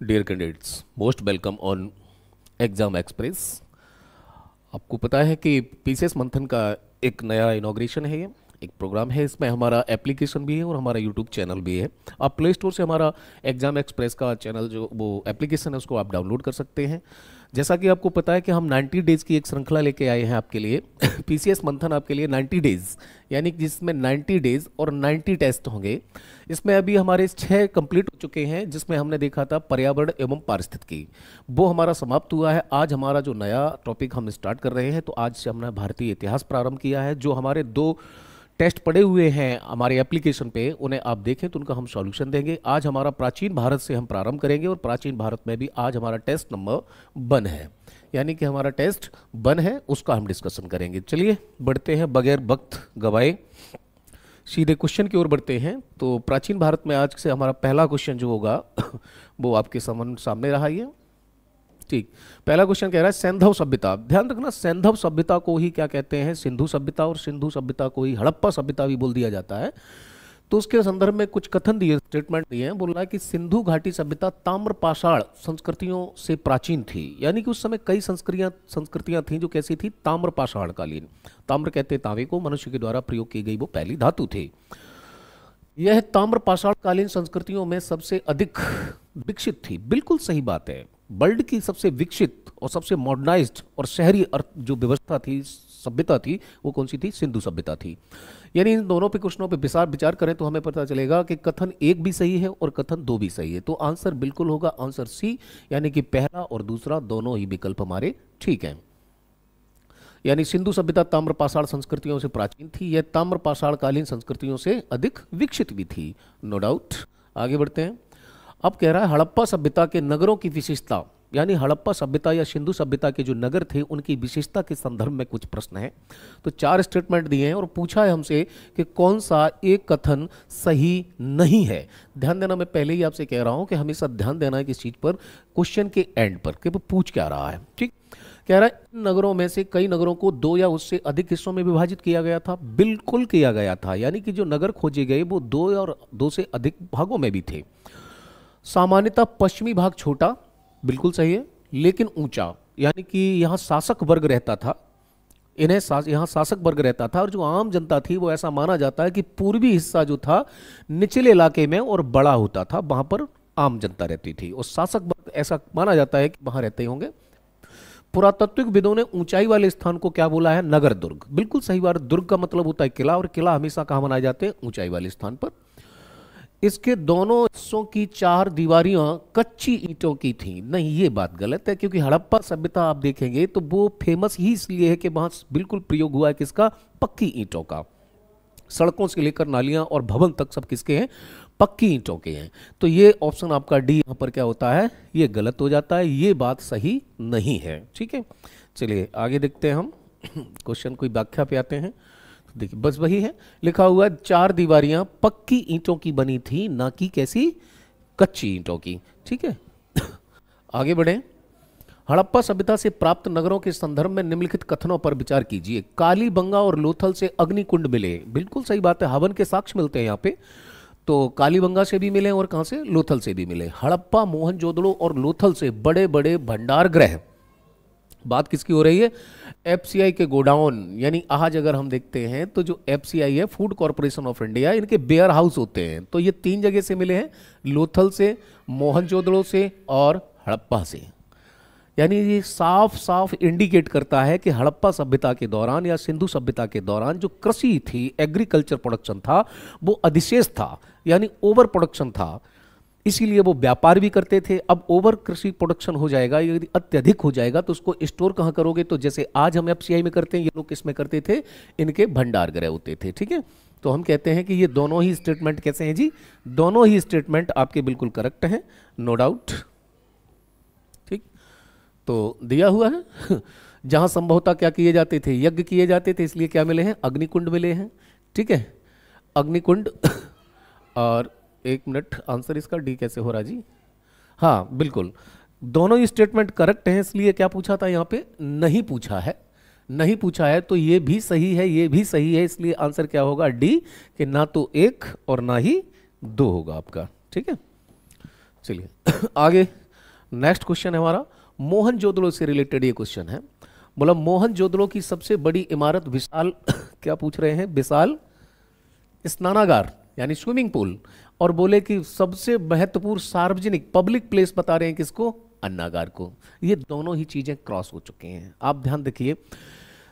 Dear candidates, most welcome on exam express. आपको पता है कि पीसीएस मंथन का एक नया इनॉग्रेशन है। ये एक प्रोग्राम है, इसमें हमारा एप्लीकेशन भी है और हमारा यूट्यूब चैनल भी है। आप प्ले स्टोर से हमारा एग्जाम एक्सप्रेस का चैनल जो वो एप्लीकेशन है उसको आप डाउनलोड कर सकते हैं। जैसा कि आपको पता है कि हम 90 डेज़ की एक श्रृंखला लेके आए हैं आपके लिए। पीसीएस मंथन आपके लिए 90 डेज़, यानी कि जिसमें 90 डेज़ और 90 टेस्ट होंगे। इसमें अभी हमारे 6 कंप्लीट हो चुके हैं, जिसमें हमने देखा था पर्यावरण एवं पारिस्थितिकी, वो हमारा समाप्त हुआ है। आज हमारा जो नया टॉपिक हम स्टार्ट कर रहे हैं, तो आज से हमने भारतीय इतिहास प्रारंभ किया है। जो हमारे 2 टेस्ट पड़े हुए हैं हमारे एप्लीकेशन पे, उन्हें आप देखें तो उनका हम सॉल्यूशन देंगे। आज हमारा प्राचीन भारत से हम प्रारंभ करेंगे और प्राचीन भारत में भी आज हमारा टेस्ट नंबर 1 है, यानी कि हमारा टेस्ट 1 है, उसका हम डिस्कशन करेंगे। चलिए बढ़ते हैं, बगैर वक्त गवाए सीधे क्वेश्चन की ओर बढ़ते हैं। तो प्राचीन भारत में आज से हमारा पहला क्वेश्चन जो होगा वो आपके सामने रहा ही है। ठीक, पहला क्वेश्चन कह रहा है सिंधु सभ्यता। ध्यान रखना, सिंधु सभ्यता को ही क्या कहते हैं, सिंधु सभ्यता, और सिंधु सभ्यता को ही हड़प्पा सभ्यता भी बोल दिया जाता है। तो उसके संदर्भ में कुछ कथन दिए, स्टेटमेंट दिए हैं। बोल रहा है कि सिंधु घाटी सभ्यता ताम्रपाषाण संस्कृतियों से प्राचीन थी, यानी कि उस समय कई संस्कृतियां थीं जो कैसी थी, ताम्रपाषाण कालीन। ताम्र कहते तांबे को, मनुष्य के द्वारा प्रयोग की गई वो पहली धातु थी। यह ताम्रपाषाण कालीन संस्कृतियों में सबसे अधिक विकसित थी। बिल्कुल सही बात है। वर्ल्ड की सबसे विकसित और सबसे मॉडर्नाइज्ड और शहरी अर्थ जो व्यवस्था थी, सभ्यता थी, वो कौन सी थी, सिंधु सभ्यता थी। यानी इन दोनों पे क्वेश्चनों पे विचार करें तो हमें पता चलेगा कि कथन 1 भी सही है और कथन 2 भी सही है। तो आंसर बिल्कुल होगा आंसर सी, यानी कि पहला और दूसरा दोनों ही विकल्प हमारे ठीक हैं। यानी सिंधु सभ्यता ताम्रपाषाण संस्कृतियों से प्राचीन थी, यह ताम्रपाषाण कालीन संस्कृतियों से अधिक विकसित भी थी, नो डाउट। आगे बढ़ते हैं। अब कह रहा है हड़प्पा सभ्यता के नगरों की विशेषता, यानी हड़प्पा सभ्यता या सिंधु सभ्यता के जो नगर थे उनकी विशेषता के संदर्भ में कुछ प्रश्न हैं। तो 4 स्टेटमेंट दिए हैं और पूछा है हमसे कि कौन सा एक कथन सही नहीं है। ध्यान देना, मैं पहले ही आपसे कह रहा हूं कि हमेशा ध्यान देना है किस चीज पर, क्वेश्चन के एंड पर, कि वो पूछ क्या रहा है। ठीक, कह रहा है इन नगरों में से कई नगरों को 2 या उससे अधिक हिस्सों में विभाजित किया गया था। बिल्कुल किया गया था, यानी कि जो नगर खोजे गए वो 2 और 2 से अधिक भागों में भी थे। सामान्यतः पश्चिमी भाग छोटा, बिल्कुल सही है, लेकिन ऊंचा, यानी कि यहाँ शासक वर्ग रहता था, यहाँ शासक वर्ग रहता था, और जो आम जनता थी वो ऐसा माना जाता है कि पूर्वी हिस्सा जो था निचले इलाके में और बड़ा होता था, वहां पर आम जनता रहती थी, और शासक वर्ग ऐसा माना जाता है कि वहां रहते होंगे। पुरातत्वविदों ने ऊंचाई वाले स्थान को क्या बोला है, नगर दुर्ग। बिल्कुल सही बात, दुर्ग का मतलब होता है किला, और किला हमेशा कहाँ बनाए जाते हैं, ऊंचाई वाले स्थान पर। इसके दोनों हिस्सों की 4 दीवारियां कच्ची ईंटों की थी। नहीं, ये बात गलत है, क्योंकि हड़प्पा सभ्यता आप देखेंगे तो वो फेमस ही इसलिए है कि वहां बिल्कुल प्रयोग हुआ है किसका, पक्की ईंटों का। सड़कों से लेकर नालियां और भवन तक सब किसके हैं, पक्की ईंटों के हैं। तो ये ऑप्शन आपका डी यहाँ पर क्या होता है, ये गलत हो जाता है, ये बात सही नहीं है। ठीक है, चलिए आगे देखते हैं हम। क्वेश्चन कोई व्याख्या पे आते हैं। देखिए बस वही है, लिखा हुआ है 4 दीवारियां पक्की ईंटों की बनी थी, ना कि कैसी, कच्ची ईंटों की। ठीक है, आगे बढ़े। हड़प्पा सभ्यता से प्राप्त नगरों के संदर्भ में निम्नलिखित कथनों पर विचार कीजिए। कालीबंगा और लोथल से अग्निकुंड मिले। बिल्कुल सही बात है, हवन के साक्ष्य मिलते हैं यहाँ पे। तो कालीबंगा से भी मिले और कहाँ से, लोथल से भी मिले। हड़प्पा, मोहनजोदड़ो और लोथल से बड़े बड़े भंडार गृह, बात किसकी हो रही है, एफसीआई के गोडाउन, यानी आज अगर हम देखते हैं तो जो एफसीआई है, फूड कॉर्पोरेशन ऑफ इंडिया, इनके वेयर हाउस होते हैं। तो ये 3 जगह से मिले हैं, लोथल से, मोहनजोदड़ो से और हड़प्पा से। यानी ये साफ साफ इंडिकेट करता है कि हड़प्पा सभ्यता के दौरान या सिंधु सभ्यता के दौरान जो कृषि थी, एग्रीकल्चर प्रोडक्शन था, वो अधिशेष था, यानी ओवर प्रोडक्शन था। इसीलिए वो व्यापार भी करते थे। अब ओवर कृषि प्रोडक्शन हो जाएगा, यदि अत्यधिक हो जाएगा तो उसको स्टोर कहाँ करोगे, तो जैसे आज हम एफसीआई में करते हैं, ये लोग किसमें करते थे, इनके भंडार गृह होते थे। ठीक है, तो हम कहते हैं कि ये दोनों ही स्टेटमेंट कैसे हैं जी, दोनों ही स्टेटमेंट आपके बिल्कुल करेक्ट हैं, नो डाउट। ठीक, तो दिया हुआ है जहां संभवतः क्या किए जाते थे, यज्ञ किए जाते थे, इसलिए क्या मिले हैं, अग्निकुंड मिले हैं। ठीक है, अग्निकुंड। और 1 मिनट, आंसर इसका डी कैसे हो रहा जी, हाँ बिल्कुल, दोनों ही स्टेटमेंट करेक्ट हैं। इसलिए क्या पूछा था यहाँ पे, नहीं पूछा है, नहीं पूछा है, तो ये भी सही है, ये भी सही है। इसलिए आंसर क्या होगा, डी, कि ना तो 1 और ना ही 2 होगा आपका। ठीक है, चलिए आगे नेक्स्ट क्वेश्चन है हमारा मोहनजोदड़ो से रिलेटेड ये क्वेश्चन है। बोला मोहनजोदड़ो की सबसे बड़ी इमारत विशाल क्या पूछ रहे हैं, विशाल स्नानागार यानी स्विमिंग पूल, और बोले कि सबसे महत्वपूर्ण सार्वजनिक पब्लिक प्लेस बता रहे हैं किसको, अन्नागार को। ये दोनों ही चीजें क्रॉस हो चुकी हैं। आप ध्यान देखिए,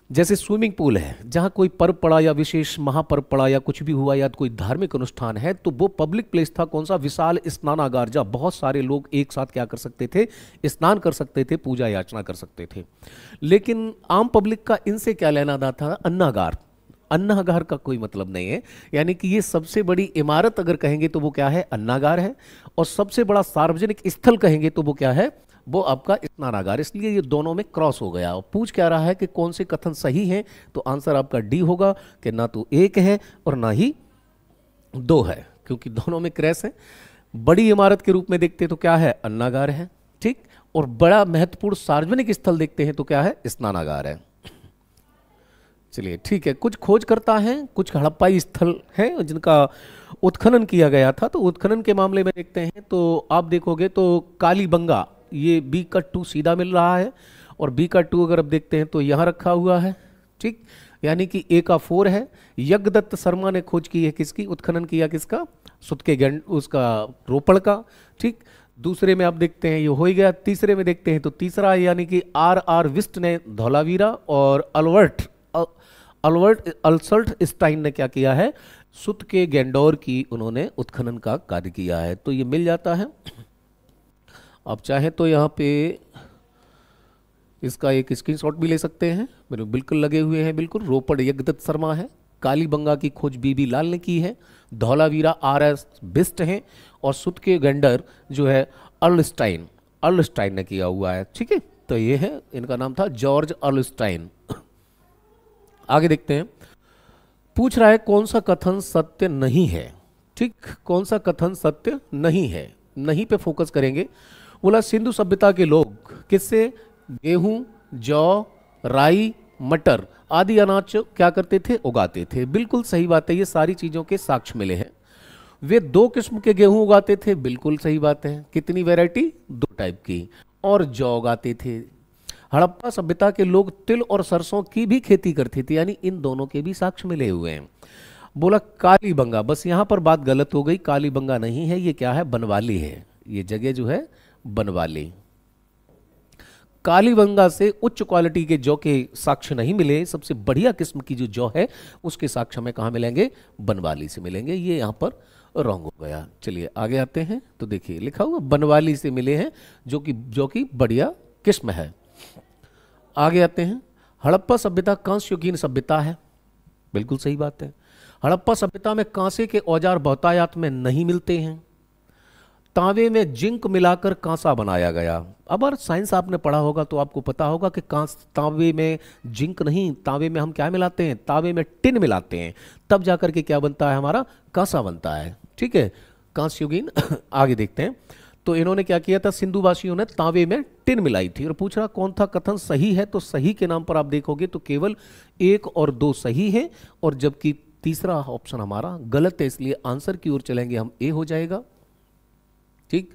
जैसे स्विमिंग पूल है, जहां कोई पर्व पड़ा या विशेष महापर्व पड़ा या कुछ भी हुआ या कोई धार्मिक अनुष्ठान है, तो वो पब्लिक प्लेस था कौन सा, विशाल स्नानागार, जहां बहुत सारे लोग एक साथ क्या कर सकते थे, स्नान कर सकते थे, पूजा याचना कर सकते थे। लेकिन आम पब्लिक का इनसे क्या लेना देना था, अन्नागार। अन्नागार का कोई मतलब नहीं है, यानी कि ये सबसे बड़ी इमारत अगर कहेंगे तो वो क्या है, अन्नागार है, और सबसे बड़ा सार्वजनिक स्थल कहेंगे तो वो क्या है, वो आपका स्नानागार। इसलिए ये दोनों में क्रॉस हो गया। और पूछ क्या रहा है कि कौन से कथन सही हैं, तो आंसर आपका डी होगा कि ना तो एक है और ना ही दो है, क्योंकि दोनों में क्रैश है। बड़ी इमारत के रूप में देखते तो क्या है, अन्नागार है, ठीक, और बड़ा महत्वपूर्ण सार्वजनिक स्थल देखते हैं तो क्या है, स्नानागार है। चलिए ठीक है, कुछ खोजकर्ता हैं, कुछ हड़प्पाई स्थल हैं जिनका उत्खनन किया गया था। तो उत्खनन के मामले में देखते हैं तो आप देखोगे तो कालीबंगा, ये बी का 2 सीधा मिल रहा है, और बी का 2 अगर आप देखते हैं तो यहाँ रखा हुआ है, ठीक, यानी कि ए का 4 है। यज्ञदत्त शर्मा ने खोज की है किसकी, उत्खनन किया किसका, सुतके गंड उसका रोपड़ का, ठीक। दूसरे में आप देखते हैं ये हो ही गया। तीसरे में देखते हैं तो तीसरा यानी कि आर विस्ट ने धौलावीरा, और अल्बर्ट अल्सर्ट स्टाइन ने क्या किया है, सुत के गेंडोर की उन्होंने उत्खनन का कार्य किया है। तो ये मिल जाता है। आप चाहें तो यहाँ पे इसका एक स्क्रीनशॉट भी ले सकते हैं, मेरे बिल्कुल लगे हुए हैं, बिल्कुल। रोपड़ यज्ञदत्त शर्मा है, कालीबंगा की खोज बीबी लाल ने की है, धौलावीरा आर.एस. बिस्ट हैं, और सुत के गेंडर जो है अर्लस्टाइन ने किया हुआ है, ठीक है। तो ये है, इनका नाम था जॉर्ज अर्लस्टाइन। आगे देखते हैं, पूछ रहा है कौन सा कथन सत्य नहीं है, ठीक, कौन सा कथन सत्य नहीं है, नहीं पे फोकस करेंगे। बोला सिंधु सभ्यता के लोग किससे, गेहूं, जौ, राई, मटर आदि अनाज क्या करते थे, उगाते थे। बिल्कुल सही बात है, ये सारी चीजों के साक्ष्य मिले हैं। वे 2 किस्म के गेहूं उगाते थे, बिल्कुल सही बात है। कितनी वैरायटी, 2 टाइप की, और जौ उगाते थे। हड़प्पा सभ्यता के लोग तिल और सरसों की भी खेती करते थे, यानी इन दोनों के भी साक्ष्य मिले हुए हैं। बोला कालीबंगा, बस यहां पर बात गलत हो गई, कालीबंगा नहीं है, ये क्या है, बनवाली है। ये जगह जो है बनवाली। कालीबंगा से उच्च क्वालिटी के जौ के साक्ष्य नहीं मिले, सबसे बढ़िया किस्म की जो जौ है उसके साक्ष्य में कहां मिलेंगे, बनवाली से मिलेंगे। ये यहां पर रॉन्ग हो गया। चलिए आगे आते हैं, तो देखिए लिखा हुआ बनवाली से मिले हैं, जो कि बढ़िया किस्म है। आगे आते हैं, हड़प्पा सभ्यता कांस्य युगीन सभ्यता है, बिल्कुल सही बात है। हड़प्पा सभ्यता में कांसे के औजार बहुतायत में नहीं मिलते हैं। तांबे में जिंक मिलाकर कांसा बनाया गया। अब अगर साइंस आपने पढ़ा होगा तो आपको पता होगा कि तांबे में जिंक नहीं, तांबे में हम क्या मिलाते हैं, तांबे में टिन मिलाते हैं, तब जाकर के क्या बनता है, हमारा कांसा बनता है, ठीक है, कांस्य युगीन। आगे देखते हैं, तो इन्होंने क्या किया था, सिंधु वासियों ने तांबे में टिन मिलाई थी। और पूछ रहा कौन था कथन सही है, तो सही के नाम पर आप देखोगे तो केवल 1 और 2 सही है, और जबकि तीसरा ऑप्शन हमारा गलत है। इसलिए आंसर की ओर चलेंगे हम, ए हो जाएगा, ठीक।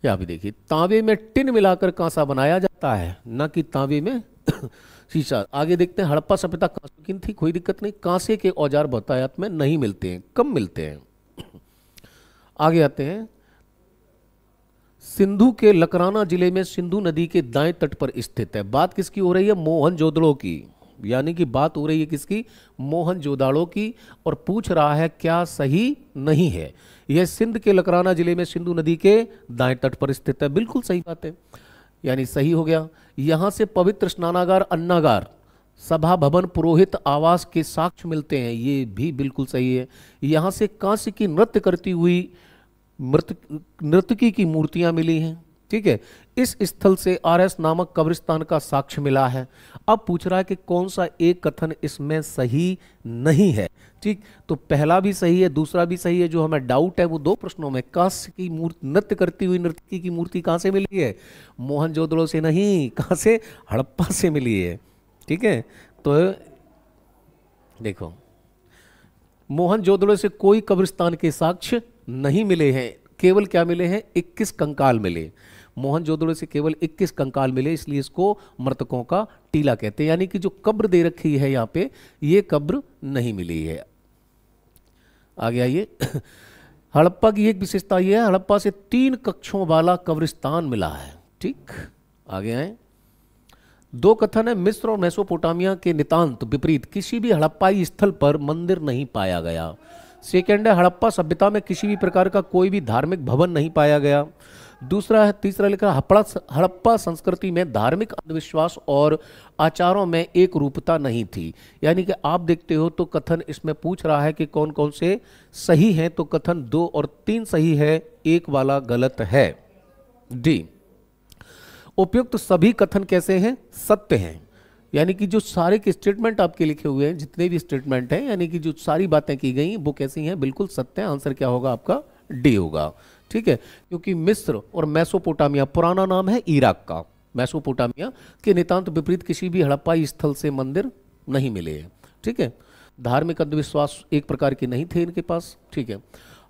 यहां भी देखिए, तांबे में टिन मिलाकर कांसा बनाया जाता है, ना कि तांबे में शीशा। आगे देखते हैं, हड़प्पा सभ्यता कांसे की थी, कोई दिक्कत नहीं। कांसे के औजार बहुतायत में नहीं मिलते हैं, कम मिलते हैं। आगे आते हैं, सिंधु के लकराना जिले में सिंधु नदी के दाएं तट पर स्थित है। बात किसकी हो रही है, मोहनजोदड़ो की, यानी कि बात हो रही है किसकी, मोहनजोदड़ो की। और पूछ रहा है क्या सही नहीं है, यह सिंध के लकराना जिले में सिंधु नदी के दाएं तट पर स्थित है, बिल्कुल सही बात है, यानी सही हो गया। यहां से पवित्र स्नानागार, अन्नागार, सभा भवन, पुरोहित आवास के साक्ष्य मिलते हैं, ये भी बिल्कुल सही है। यहां से कांस्य की नृत्य करती हुई नर्तकी की मूर्तियां मिली हैं, ठीक है। इस स्थल से आर.एस. नामक कब्रिस्तान का साक्ष्य मिला है। अब पूछ रहा है कि कौन सा एक कथन इसमें सही नहीं है, ठीक। तो पहला भी सही है, दूसरा भी सही है। जो हमें डाउट है वो 2 प्रश्नों में, कांस्य की मूर्ति, नृत्य करती हुई नर्तकी की मूर्ति कहां से मिली है, मोहनजोदड़ो से नहीं, कहां से, हड़प्पा से मिली है, ठीक है। तो देखो, मोहनजोदड़ो से कोई कब्रिस्तान के साक्ष्य नहीं मिले हैं, केवल क्या मिले हैं, 21 कंकाल मिले। मोहनजोदड़ो से केवल 21 कंकाल मिले, इसलिए इसको मृतकों का टीला कहते हैं। यानी कि जो कब्र दे रखी है यहाँ पे, ये कब्र नहीं मिली है। आगे आइए। हड़प्पा की एक विशेषता यह है, हड़प्पा से 3 कक्षों वाला कब्रिस्तान मिला है। ठीक, आगे आए। 2 कथन है, मिस्र और मेसोपोटामिया के नितांत विपरीत किसी भी हड़प्पाई स्थल पर मंदिर नहीं पाया गया। सेकेंड है, हड़प्पा सभ्यता में किसी भी प्रकार का कोई भी धार्मिक भवन नहीं पाया गया। दूसरा है, तीसरा लिखा, हड़प्पा संस्कृति में धार्मिक अंधविश्वास और आचारों में एक रूपता नहीं थी। यानी कि आप देखते हो तो कथन इसमें पूछ रहा है कि कौन कौन से सही हैं, तो कथन 2 और 3 सही है, 1 वाला गलत है। डी, उपयुक्त सभी कथन कैसे हैं? सत्य हैं। यानी कि जो सारे के स्टेटमेंट आपके लिखे हुए हैं, जितने भी स्टेटमेंट हैं, यानी कि जो सारी बातें की गई वो कैसी हैं? बिल्कुल सत्य हैं। आंसर क्या होगा आपका? डी होगा। ठीक है, क्योंकि मिस्र और मेसोपोटामिया पुराना नाम है इराक का, मेसोपोटामिया के नितांत विपरीत किसी भी हड़प्पाई स्थल से मंदिर नहीं मिले हैं। ठीक है, धार्मिक अंधविश्वास एक प्रकार के नहीं थे इनके पास। ठीक है,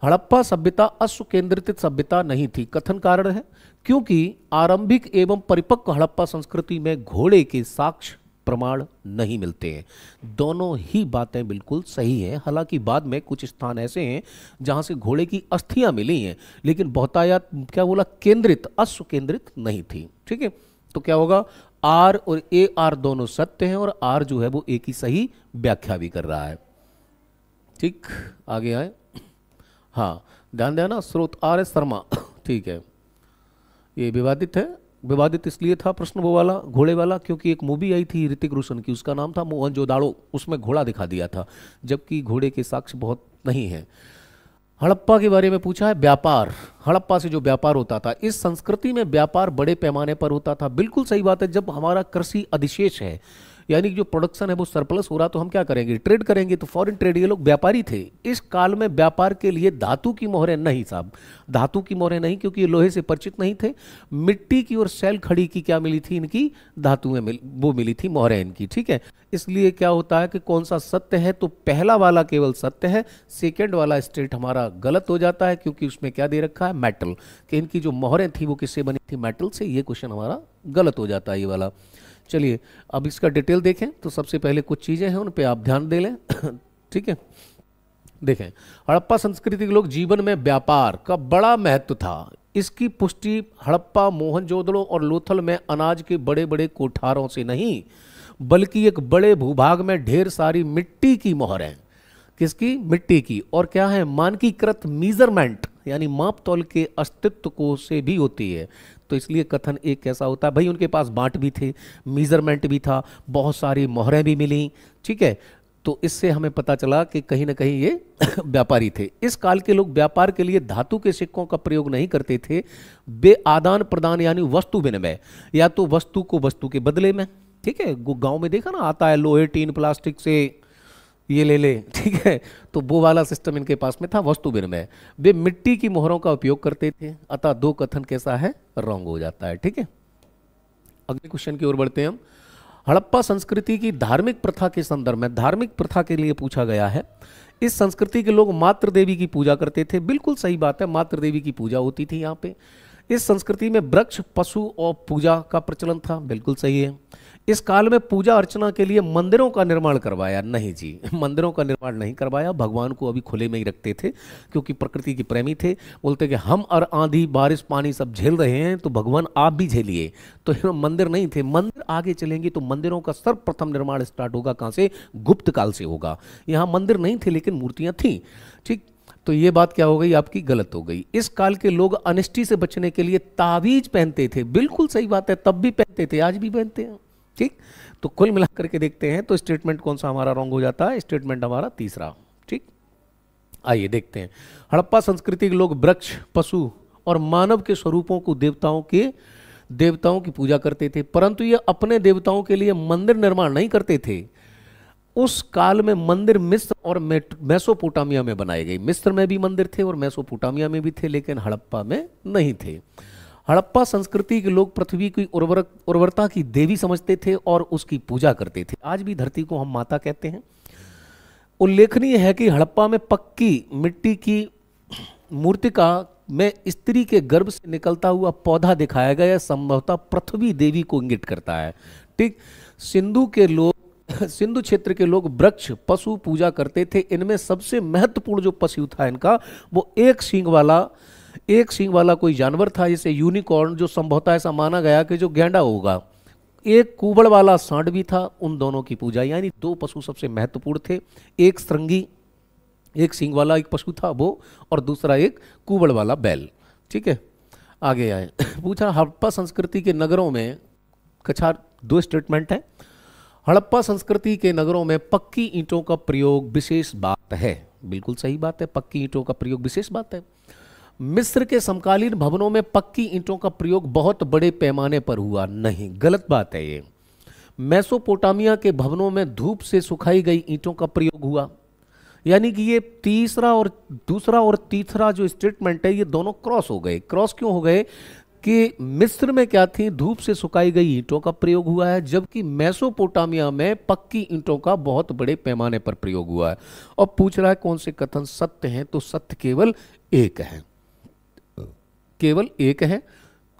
हड़प्पा सभ्यता अश्व केंद्रित सभ्यता नहीं थी। कथन कारण है, क्योंकि आरंभिक एवं परिपक्व हड़प्पा संस्कृति में घोड़े के साक्ष्य प्रमाण नहीं मिलते हैं। दोनों ही बातें बिल्कुल सही हैं। हालांकि बाद में कुछ स्थान ऐसे हैं जहां से घोड़े की अस्थियां मिली हैं, लेकिन बहुतायत क्या बोला? केंद्रित, अश्व केंद्रित नहीं थी। ठीक है, तो क्या होगा? आर और ए आर दोनों सत्य हैं और आर जो है वो एक ही सही व्याख्या भी कर रहा है। ठीक, आगे आए। हाँ, ध्यान देना, स्रोत आर एस शर्मा। ठीक है, ये विवादित है। विवादित इसलिए था प्रश्न वो वाला, घोड़े वाला, क्योंकि एक मूवी आई थी ऋतिक रोशन की, उसका नाम था मोहनजोदाड़ो, उसमें घोड़ा दिखा दिया था, जबकि घोड़े के साक्ष्य बहुत नहीं है। हड़प्पा के बारे में पूछा है, व्यापार, हड़प्पा से जो व्यापार होता था, इस संस्कृति में व्यापार बड़े पैमाने पर होता था। बिल्कुल सही बात है। जब हमारा कृषि अधिशेष है, यानी कि जो प्रोडक्शन है वो सरप्लस हो रहा, तो हम क्या करेंगे? ट्रेड करेंगे। तो फॉरेन ट्रेड, ये लोग व्यापारी थे। इस काल में व्यापार के लिए धातु की मोहरें नहीं साहब, धातु की मोहरें नहीं, क्योंकि ये लोहे से परिचित नहीं थे। मिट्टी की और सैल खड़ी की क्या मिली थी? इनकी धातुएं वो मिली थी, मोहरें इनकी। ठीक है, इसलिए क्या होता है कि कौन सा सत्य है? तो पहला वाला केवल सत्य है, सेकेंड वाला स्टेट हमारा गलत हो जाता है, क्योंकि उसमें क्या दे रखा है? मेटल, कि इनकी जो मोहरें थी वो किससे बनी थी? मेटल से। ये क्वेश्चन हमारा गलत हो जाता है, ये वाला। चलिए अब इसका डिटेल देखें। तो सबसे पहले कुछ चीज़ें हैं, उन पे आप ध्यान दे लें। ठीक है, देखें, हड़प्पा संस्कृति के लोग जीवन में व्यापार का बड़ा महत्व था। इसकी पुष्टि हड़प्पा, मोहनजोदड़ो और लोथल में अनाज के बड़े बड़े कोठारों से नहीं, बल्कि एक बड़े भूभाग में ढेर सारी मिट्टी की मोहरें, किसकी? मिट्टी की, और क्या है? मानकीकृत मीजरमेंट, यानी माप तौल के अस्तित्व को से भी होती है। तो इसलिए कथन एक कैसा होता है? भाई उनके पास बांट भी थे, मीजरमेंट भी था, बहुत सारी मोहरें भी मिली। ठीक है, तो इससे हमें पता चला कि कहीं ना कहीं ये व्यापारी थे। इस काल के लोग व्यापार के लिए धातु के सिक्कों का प्रयोग नहीं करते थे। वे आदान प्रदान यानी वस्तु विनिमय, या तो वस्तु को वस्तु के बदले में, ठीक है, गांव में देखा ना आता है, लोहे टीन प्लास्टिक से ये ले ले, ठीक है, तो वो वाला सिस्टम इनके पास में था, वस्तु विनिमय। वे मिट्टी की मोहरों का उपयोग करते थे। अतः 2 कथन कैसा है? रॉन्ग हो जाता है। ठीक है, अगले क्वेश्चन की ओर बढ़ते हैं हम। हड़प्पा संस्कृति की धार्मिक प्रथा के संदर्भ में, धार्मिक प्रथा के लिए पूछा गया है। इस संस्कृति के लोग मातृ देवी की पूजा करते थे। बिल्कुल सही बात है, मातृ देवी की पूजा होती थी यहाँ पे। इस संस्कृति में वृक्ष, पशु और पूजा का प्रचलन था। बिल्कुल सही है। इस काल में पूजा अर्चना के लिए मंदिरों का निर्माण करवाया? नहीं जी, मंदिरों का निर्माण नहीं करवाया। भगवान को अभी खुले में ही रखते थे, क्योंकि प्रकृति के प्रेमी थे। बोलते कि हम और आंधी बारिश पानी सब झेल रहे हैं, तो भगवान आप भी झेलिए। तो मंदिर नहीं थे। मंदिर आगे चलेंगे तो मंदिरों का सर्वप्रथम निर्माण स्टार्ट होगा कहाँ से? गुप्त काल से होगा। यहाँ मंदिर नहीं थे, लेकिन मूर्तियां थीं। ठीक, तो ये बात क्या हो गई आपकी? गलत हो गई। इस काल के लोग अनिष्टि से बचने के लिए ताबीज पहनते थे। बिल्कुल सही बात है, तब भी पहनते थे, आज भी पहनते हैं। ठीक, तो कुल मिलाकर के देखते हैं तो स्टेटमेंट कौन सा हमारा रॉन्ग हो जाता है? स्टेटमेंट हमारा तीसरा। ठीक, आइए देखते हैं। हड़प्पा संस्कृति के लोग वृक्ष, पशु और मानव के स्वरूपों को देवताओं की पूजा करते थे, परंतु ये अपने देवताओं के लिए मंदिर निर्माण नहीं करते थे। उस काल में मंदिर मिस्र और मेसोपोटामिया में बनाए गए। मिस्र में भी मंदिर थे और मेसोपोटामिया में भी थे, लेकिन हड़प्पा में नहीं थे। हड़प्पा संस्कृति के लोग पृथ्वी की उर्वरता की देवी समझते थे और उसकी पूजा करते थे। आज भी धरती को हम माता कहते हैं। उल्लेखनीय है कि हड़प्पा में पक्की मिट्टी की मूर्तिका में स्त्री के गर्भ से निकलता हुआ पौधा दिखाया गया, संभवतः पृथ्वी देवी को इंगित करता है। ठीक, सिंधु क्षेत्र के लोग वृक्ष पशु पूजा करते थे। इनमें सबसे महत्वपूर्ण जो पशु था इनका, वो एक सींग वाला कोई जानवर था, जैसे यूनिकॉर्न, जो संभवतः ऐसा माना गया कि जो गैंडा होगा। एक कुबड़ वाला सांड भी था। उन दोनों की पूजा, यानी दो पशु सबसे महत्वपूर्ण थे। एक श्रृंगी, एक सींग वाला एक पशु था वो, और दूसरा एक कुबड़ वाला बैल। ठीक है, आगे आए। पूछा हड़प्पा संस्कृति के नगरों में, कछार दो स्टेटमेंट है। हड़प्पा संस्कृति के नगरों में पक्की ईंटों का प्रयोग विशेष बात है। बिल्कुल सही बात है, पक्की ईंटों का प्रयोग विशेष बात है। मिस्र के समकालीन भवनों में पक्की ईंटों का प्रयोग बहुत बड़े पैमाने पर हुआ, नहीं, गलत बात है ये। मेसोपोटामिया के भवनों में धूप से सुखाई गई ईंटों का प्रयोग हुआ। यानी कि ये दूसरा और तीसरा जो स्टेटमेंट है, ये दोनों क्रॉस हो गए। क्रॉस क्यों हो गए कि मिस्र में क्या थी, धूप से सुखाई गई ईंटों का प्रयोग हुआ है, जबकि मेसोपोटामिया में पक्की ईंटों का बहुत बड़े पैमाने पर प्रयोग हुआ है। और पूछ रहा है कौन से कथन सत्य हैं, तो सत्य केवल एक है, केवल एक है,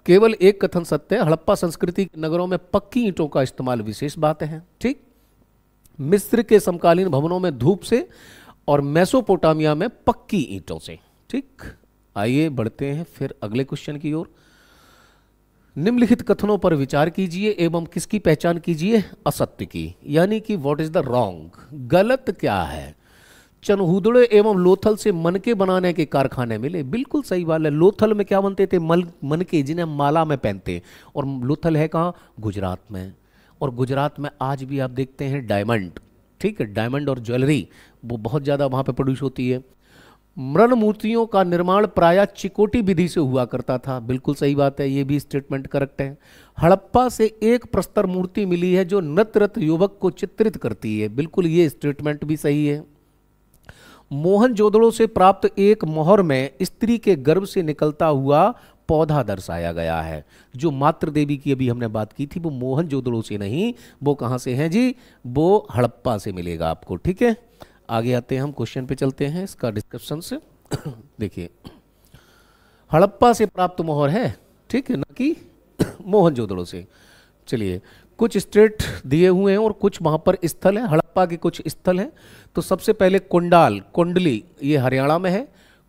केवल एक कथन सत्य है। हड़प्पा संस्कृति के नगरों में पक्की ईंटों का इस्तेमाल विशेष बात है। ठीक, मिस्र के समकालीन भवनों में धूप से और मेसोपोटामिया में पक्की ईंटों से। ठीक, आइए बढ़ते हैं फिर अगले क्वेश्चन की ओर। निम्नलिखित कथनों पर विचार कीजिए एवं किसकी पहचान कीजिए, असत्य की, यानी कि व्हाट इज द रॉन्ग, गलत क्या है। चनहूदड़े एवं लोथल से मनके बनाने के कारखाने मिले, बिल्कुल सही बात है। लोथल में क्या बनते थे, मनके, जिन्हें माला में पहनते, और लोथल है कहाँ, गुजरात में। और गुजरात में आज भी आप देखते हैं डायमंड, ठीक है, डायमंड और ज्वेलरी वो बहुत ज़्यादा वहाँ पे प्रोड्यूस होती है। मृण मूर्तियों का निर्माण प्रायः चिकोटी विधि से हुआ करता था, बिल्कुल सही बात है, ये भी स्टेटमेंट करेक्ट है। हड़प्पा से एक प्रस्तर मूर्ति मिली है जो नृत्यरत युवक को चित्रित करती है, बिल्कुल ये स्टेटमेंट भी सही है। मोहनजोदड़ो से प्राप्त एक मोहर में स्त्री के गर्भ से निकलता हुआ पौधा दर्शाया गया है। जो मातृ देवी की अभी हमने बात की थी वो मोहनजोदड़ो से नहीं, वो कहाँ से है जी, वो हड़प्पा से मिलेगा आपको। ठीक है, आगे आते हैं, हम क्वेश्चन पे चलते हैं इसका डिस्क्रिप्शन से। देखिए, हड़प्पा से प्राप्त मोहर है, ठीक है, ना कि मोहनजोदड़ो से। चलिए, कुछ स्टेट दिए हुए हैं और कुछ वहाँ पर स्थल है, हड़प्पा के कुछ स्थल हैं। तो सबसे पहले कुंडली, ये हरियाणा में है।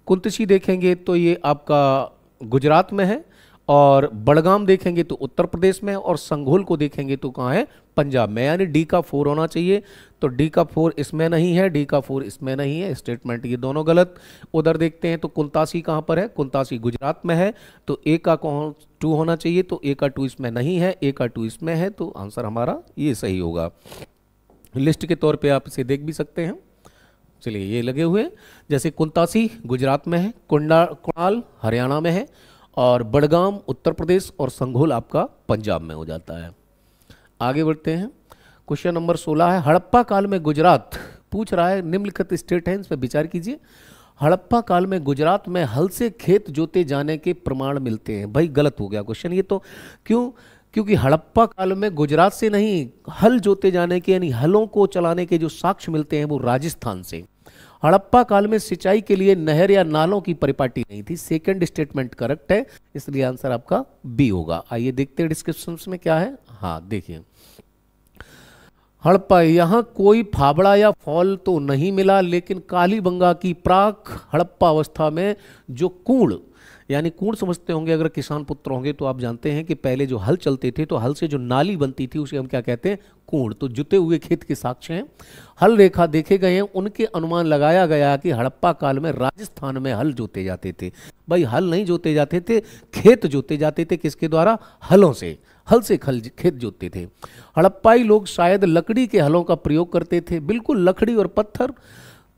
कुंतशी देखेंगे तो ये आपका गुजरात में है, और बड़गाम देखेंगे तो उत्तर प्रदेश में है, और संघोल को देखेंगे तो कहाँ है, पंजाब में। यानी डी का 4 होना चाहिए, तो डी का 4 इसमें नहीं है, डी का 4 इसमें नहीं है, स्टेटमेंट ये दोनों गलत। उधर देखते हैं तो कुंतासी कहाँ पर है, कुंतासी गुजरात में है, तो ए का 2 होना चाहिए, तो ए का 2 इसमें नहीं है, ए का 2 इसमें है, तो आंसर हमारा ये सही होगा। लिस्ट के तौर पे आप इसे देख भी सकते हैं। चलिए, ये लगे हुए, जैसे कुंतासी गुजरात में है, कुणाल हरियाणा में है, और बड़गाम उत्तर प्रदेश, और संघोल आपका पंजाब में हो जाता है। आगे बढ़ते हैं, क्वेश्चन नंबर 16 है, हड़प्पा काल में गुजरात, पूछ रहा है निम्नलिखित स्टेट है, इस पर विचार कीजिए। हड़प्पा काल में गुजरात में हल से खेत जोते जाने के प्रमाण मिलते हैं। भाई गलत हो गया क्वेश्चन ये तो, क्यों, क्योंकि हड़प्पा काल में गुजरात से नहीं, हल जोते जाने के यानी हलों को चलाने के जो साक्ष्य मिलते हैं वो राजस्थान से। हड़प्पा काल में सिंचाई के लिए नहर या नालों की परिपाटी नहीं थी, सेकंड स्टेटमेंट करेक्ट है, इसलिए आंसर आपका बी होगा। आइए देखते हैं डिस्क्रिप्शन में क्या है। हाँ देखिए, हड़प्पा, यहाँ कोई फावड़ा या फॉल तो नहीं मिला, लेकिन कालीबंगा की प्राक हड़प्पा अवस्था में जो कूण, यानी कूण समझते होंगे, अगर किसान पुत्र होंगे तो आप जानते हैं कि पहले जो हल चलते थे तो हल से जो नाली बनती थी उसे हम क्या कहते हैं, कूण। तो जुते हुए खेत के साक्ष्य हैं, हल रेखा देखे गए हैं, उनके अनुमान लगाया गया कि हड़प्पा काल में राजस्थान में हल जोते जाते थे। भाई हल नहीं जोते जाते थे, खेत जोते जाते थे, किसके द्वारा, हलों से, हल से खेत जोतते थे। हड़प्पाई लोग शायद लकड़ी के हलों का प्रयोग करते थे, बिल्कुल लकड़ी और पत्थर,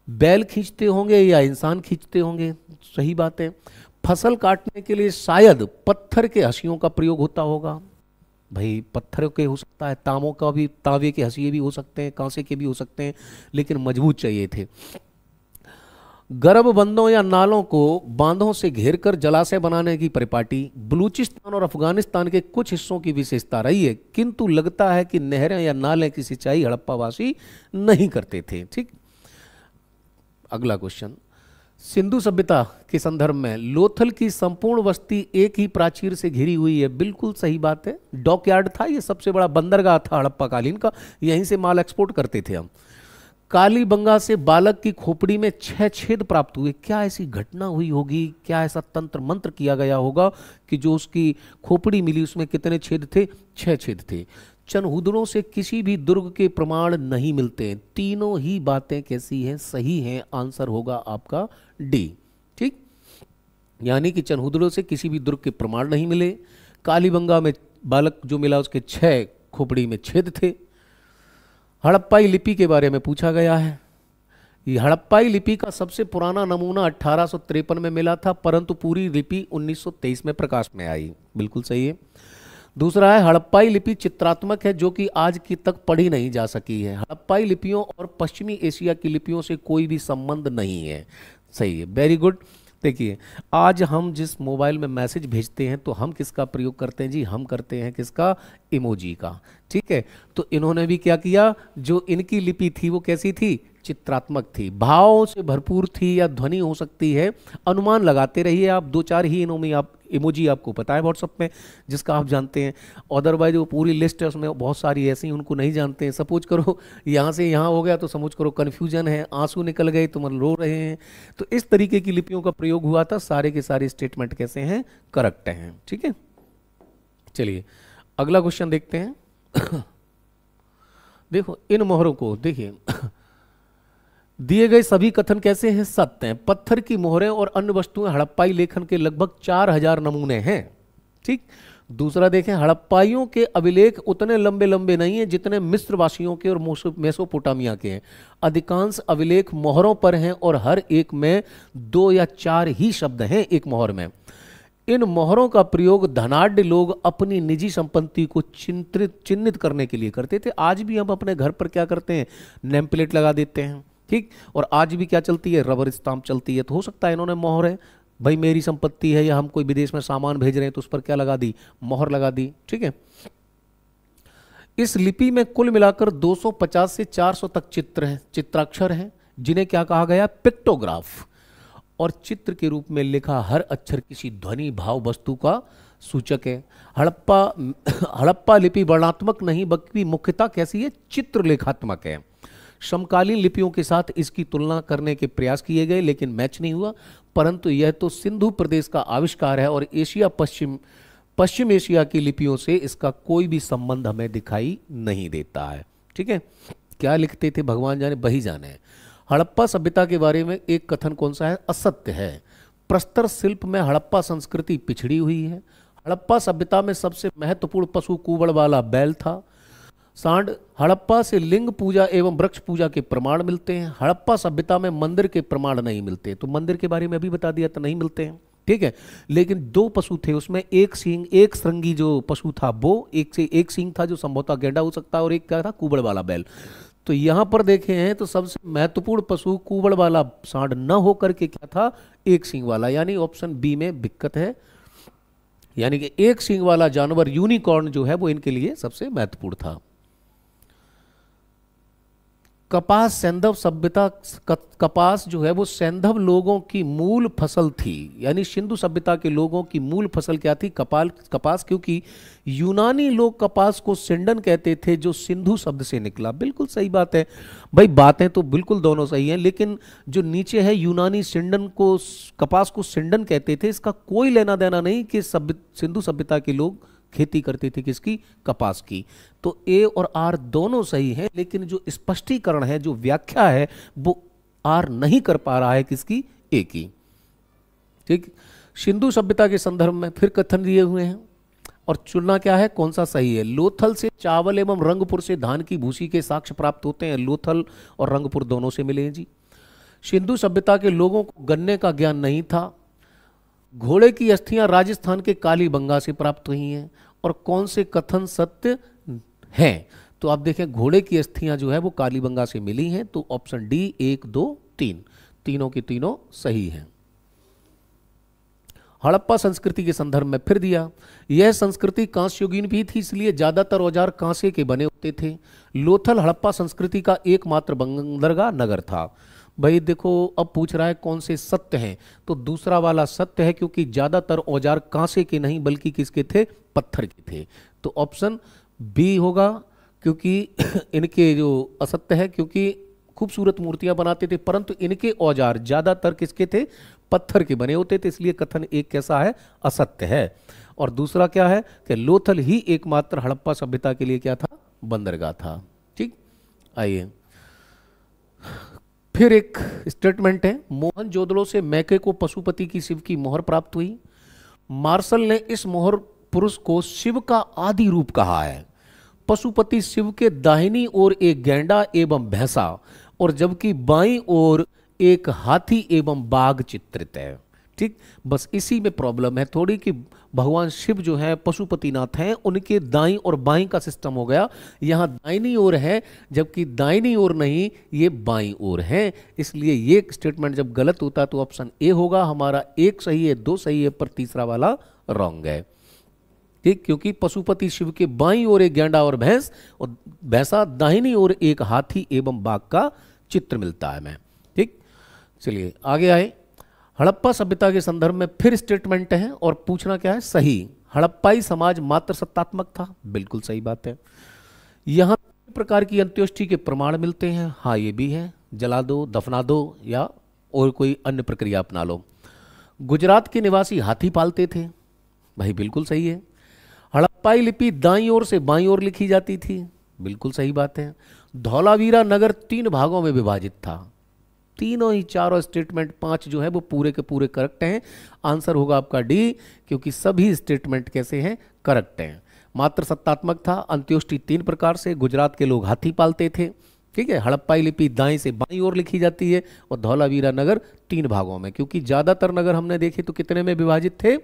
बैल खींचते होंगे या इंसान खींचते होंगे, सही बात है। फसल काटने के लिए शायद पत्थर के हंसियों का प्रयोग होता होगा, भाई पत्थर के हो सकता है, तांबों का भी, तांबे के हंसिए भी हो सकते हैं, कांसे के भी हो सकते हैं, लेकिन मजबूत चाहिए थे। गर्भ बंदों या नालों को बांधों से घेरकर जलाशय बनाने की परिपाटी बलूचिस्तान और अफगानिस्तान के कुछ हिस्सों की विशेषता रही है, किंतु लगता है कि नहरें या नाले की सिंचाई हड़प्पावासी नहीं करते थे। ठीक, अगला क्वेश्चन, सिंधु सभ्यता के संदर्भ में लोथल की संपूर्ण बस्ती एक ही प्राचीर से घिरी हुई है, बिल्कुल सही बात है। डॉकयार्ड था, ये सबसे बड़ा बंदरगाह था हड़प्पा कालीन का, यहीं से माल एक्सपोर्ट करते थे हम। कालीबंगा से बालक की खोपड़ी में 6 छेद प्राप्त हुए। क्या ऐसी घटना हुई होगी, क्या ऐसा तंत्र मंत्र किया गया होगा कि जो उसकी खोपड़ी मिली उसमें कितने छेद थे? 6 छेद थे। चनहुदड़ों से किसी भी दुर्ग के प्रमाण नहीं मिलते। तीनों ही बातें कैसी हैं? सही हैं। आंसर होगा आपका डी। ठीक, यानी कि चनहुदड़ों से किसी भी दुर्ग के प्रमाण नहीं मिले। कालीबंगा में बालक जो मिला उसके 6 खोपड़ी में छेद थे। हड़प्पाई लिपि के बारे में पूछा गया है। ये हड़प्पाई लिपि का सबसे पुराना नमूना 1853 में मिला था, परंतु पूरी लिपि 1923 में प्रकाश में आई। बिल्कुल सही है। दूसरा है हड़प्पाई लिपि चित्रात्मक है, जो कि आज की तक पढ़ी नहीं जा सकी है। हड़प्पाई लिपियों और पश्चिमी एशिया की लिपियों से कोई भी संबंध नहीं है। सही है, वेरी गुड। देखिए, आज हम जिस मोबाइल में मैसेज भेजते हैं तो हम किसका प्रयोग करते हैं जी? हम करते हैं किसका? इमोजी का। ठीक है, तो इन्होंने भी क्या किया, जो इनकी लिपि थी वो कैसी थी? चित्रात्मक थी, भावों से भरपूर थी, या ध्वनि हो सकती है। अनुमान लगाते रहिए आप, 2-4 ही इनों आप इमोजी आपको पता है व्हाट्सएप में जिसका आप जानते हैं, अदरवाइज वो पूरी लिस्ट है उसमें बहुत सारी ऐसी उनको नहीं जानते हैं। सपोज करो यहाँ से यहाँ हो गया तो समझ करो कन्फ्यूजन है, आंसू निकल गए तो मतलब रो रहे हैं। तो इस तरीके की लिपियों का प्रयोग हुआ था। सारे के सारे स्टेटमेंट कैसे हैं? करेक्ट हैं। ठीक है, चलिए अगला क्वेश्चन देखते हैं। देखो इन मोहरों को देखिए, दिए गए सभी कथन कैसे हैं? सत्य हैं। पत्थर की मोहरें और अन्य वस्तुएं हड़प्पाई लेखन के लगभग 4000 नमूने हैं। ठीक, दूसरा देखें, हड़प्पाइयों के अभिलेख उतने लंबे लंबे नहीं हैं जितने मिस्र वासियों के और मेसोपोटामिया के हैं। अधिकांश अभिलेख मोहरों पर हैं और हर एक में 2 या 4 ही शब्द हैं एक मोहर में। इन मोहरों का प्रयोग धनाढ्य लोग अपनी निजी संपत्ति को चिन्हित करने के लिए करते थे। आज भी हम अपने घर पर क्या करते हैं? नेम प्लेट लगा देते हैं। ठीक, और आज भी क्या चलती है? रबर स्टाम्प चलती है। तो हो सकता है इन्होंने मोहर है, भाई मेरी संपत्ति है, या हम कोई विदेश में सामान भेज रहे हैं तो उस पर क्या लगा दी? मोहर लगा दी। ठीक है, इस लिपि में कुल मिलाकर 250 से 400 तक चित्र हैं, चित्राक्षर हैं, जिन्हें क्या कहा गया? पिक्टोग्राफ। और चित्र के रूप में लिखा हर अक्षर किसी ध्वनि भाव वस्तु का सूचक है। हड़प्पा लिपि वर्णात्मक नहीं बल्कि मुख्यतः कैसी है? चित्रलेखात्मक है। समकालीन लिपियों के साथ इसकी तुलना करने के प्रयास किए गए लेकिन मैच नहीं हुआ, परंतु यह तो सिंधु प्रदेश का आविष्कार है और एशिया पश्चिम एशिया की लिपियों से इसका कोई भी संबंध हमें दिखाई नहीं देता है। ठीक है, क्या लिखते थे भगवान जाने, वही जाने। हड़प्पा सभ्यता के बारे में एक कथन कौन सा है? असत्य है। प्रस्तर शिल्प में हड़प्पा संस्कृति पिछड़ी हुई है। हड़प्पा सभ्यता में सबसे महत्वपूर्ण पशु कुबड़ वाला बैल था। सांड। हड़प्पा से लिंग पूजा एवं वृक्ष पूजा के प्रमाण मिलते हैं। हड़प्पा सभ्यता में मंदिर के प्रमाण नहीं मिलते। तो मंदिर के बारे में अभी बता दिया तो नहीं मिलते हैं। ठीक है, लेकिन 2 पशु थे, उसमें एक श्रृंगी जो पशु था वो एक सींग था जो संभवतः गैंडा हो सकता है, और एक क्या था? कुबड़ वाला बैल। तो यहां पर देखे हैं तो सबसे महत्वपूर्ण पशु कुबड़ वाला सांड न होकर के क्या था? एक सींग वाला, यानी ऑप्शन बी में दिक्कत है। यानी कि एक सींग वाला जानवर यूनिकॉर्न जो है वो इनके लिए सबसे महत्वपूर्ण था। कपास सैंधव सभ्यता, कपास जो है वो सैंधव लोगों की मूल फसल थी। यानी सिंधु सभ्यता के लोगों की मूल फसल क्या थी? कपास, क्योंकि यूनानी लोग कपास को सिंडन कहते थे जो सिंधु शब्द से निकला। बिल्कुल सही बात है भाई, बातें तो बिल्कुल दोनों सही हैं, लेकिन जो नीचे है यूनानी सिंडन को, कपास को सिंडन कहते थे, इसका कोई लेना देना नहीं कि सिंधु सभ्यता के लोग खेती करते थे किसकी? कपास की। तो ए और आर दोनों सही हैं, लेकिन जो स्पष्टीकरण है, जो व्याख्या है, वो आर नहीं कर पा रहा है किसकी? ए की। ठीक, सिंधु सभ्यता के संदर्भ में फिर कथन दिए हुए हैं और चुनना क्या है, कौन सा सही है। लोथल से चावल एवं रंगपुर से धान की भूसी के साक्ष्य प्राप्त होते हैं। लोथल और रंगपुर दोनों से मिले हैं जी। सिंधु सभ्यता के लोगों को गन्ने का ज्ञान नहीं था। घोड़े की अस्थियां राजस्थान के कालीबंगा से प्राप्त हुई हैं। और कौन से कथन सत्य हैं? तो आप देखें, घोड़े की अस्थियां जो है वो कालीबंगा से मिली हैं। तो ऑप्शन डी 1, 2, 3 तीनों की तीनों सही हैं। हड़प्पा संस्कृति के संदर्भ में फिर दिया, यह संस्कृति कांस्ययुगीन भी थी, इसलिए ज्यादातर औजार कांसे के बने होते थे। लोथल हड़प्पा संस्कृति का एकमात्र बंदरगाह नगर था। भाई देखो, अब पूछ रहा है कौन से सत्य हैं, तो दूसरा वाला सत्य है, क्योंकि ज्यादातर औजार कांसे के नहीं बल्कि किसके थे, पत्थर के थे। तो ऑप्शन बी होगा, क्योंकि इनके जो असत्य है, क्योंकि खूबसूरत मूर्तियां बनाते थे परंतु इनके औजार ज्यादातर किसके थे, पत्थर के बने होते थे, इसलिए कथन एक कैसा है, असत्य है। और दूसरा क्या है कि लोथल ही एकमात्र हड़प्पा सभ्यता के लिए क्या था, बंदरगाह था। ठीक, आइए फिर एक स्टेटमेंट है, मोहनजोदड़ो से मैके को पशुपति की शिव की मोहर प्राप्त हुई। मार्शल ने इस मोहर पुरुष को शिव का आदि रूप कहा है। पशुपति शिव के दाहिनी ओर एक गैंडा एवं भैंसा और जबकि बाईं ओर एक हाथी एवं बाघ चित्रित है। ठीक, बस इसी में प्रॉब्लम है थोड़ी कि भगवान शिव जो है पशुपतिनाथ हैं, उनके दाईं और बाईं का सिस्टम हो गया, यहाँ दाहिनी ओर है जबकि दाहिनी ओर नहीं, ये बाईं ओर है। इसलिए ये स्टेटमेंट जब गलत होता तो ऑप्शन ए होगा हमारा, एक सही है, दो सही है, पर तीसरा वाला रॉन्ग है। ठीक, क्योंकि पशुपति शिव के बाईं ओर एक गैंडा और भैंस और भैंसा, दाहिनी ओर एक हाथी एवं बाघ का चित्र मिलता है हमें। ठीक, चलिए आगे आए। हड़प्पा सभ्यता के संदर्भ में फिर स्टेटमेंट है और पूछना क्या है, सही। हड़प्पाई समाज मात्र सत्तात्मक था, बिल्कुल सही बात है। यहां प्रकार की अंत्येष्टि के प्रमाण मिलते हैं, हाँ ये भी है, जला दो, दफना दो या और कोई अन्य प्रक्रिया अपना लो। गुजरात के निवासी हाथी पालते थे, भाई बिल्कुल सही है। हड़प्पाई लिपि दाईं ओर से बाईं ओर लिखी जाती थी, बिल्कुल सही बात है। धौलावीरा नगर 3 भागों में विभाजित था। तीनों ही चारों स्टेटमेंट 5 जो है वो पूरे के पूरे करेक्ट हैं। आंसर होगा आपका डी, क्योंकि सभी स्टेटमेंट कैसे हैं, करेक्ट हैं। मात्र सत्तात्मक था, अंत्योष्टि 3 प्रकार से, गुजरात के लोग हाथी पालते थे। ठीक है, हड़प्पाई लिपि दाएं से बाईं ओर लिखी जाती है और धौलावीरा नगर 3 भागों में, क्योंकि ज्यादातर नगर हमने देखे तो कितने में विभाजित थे,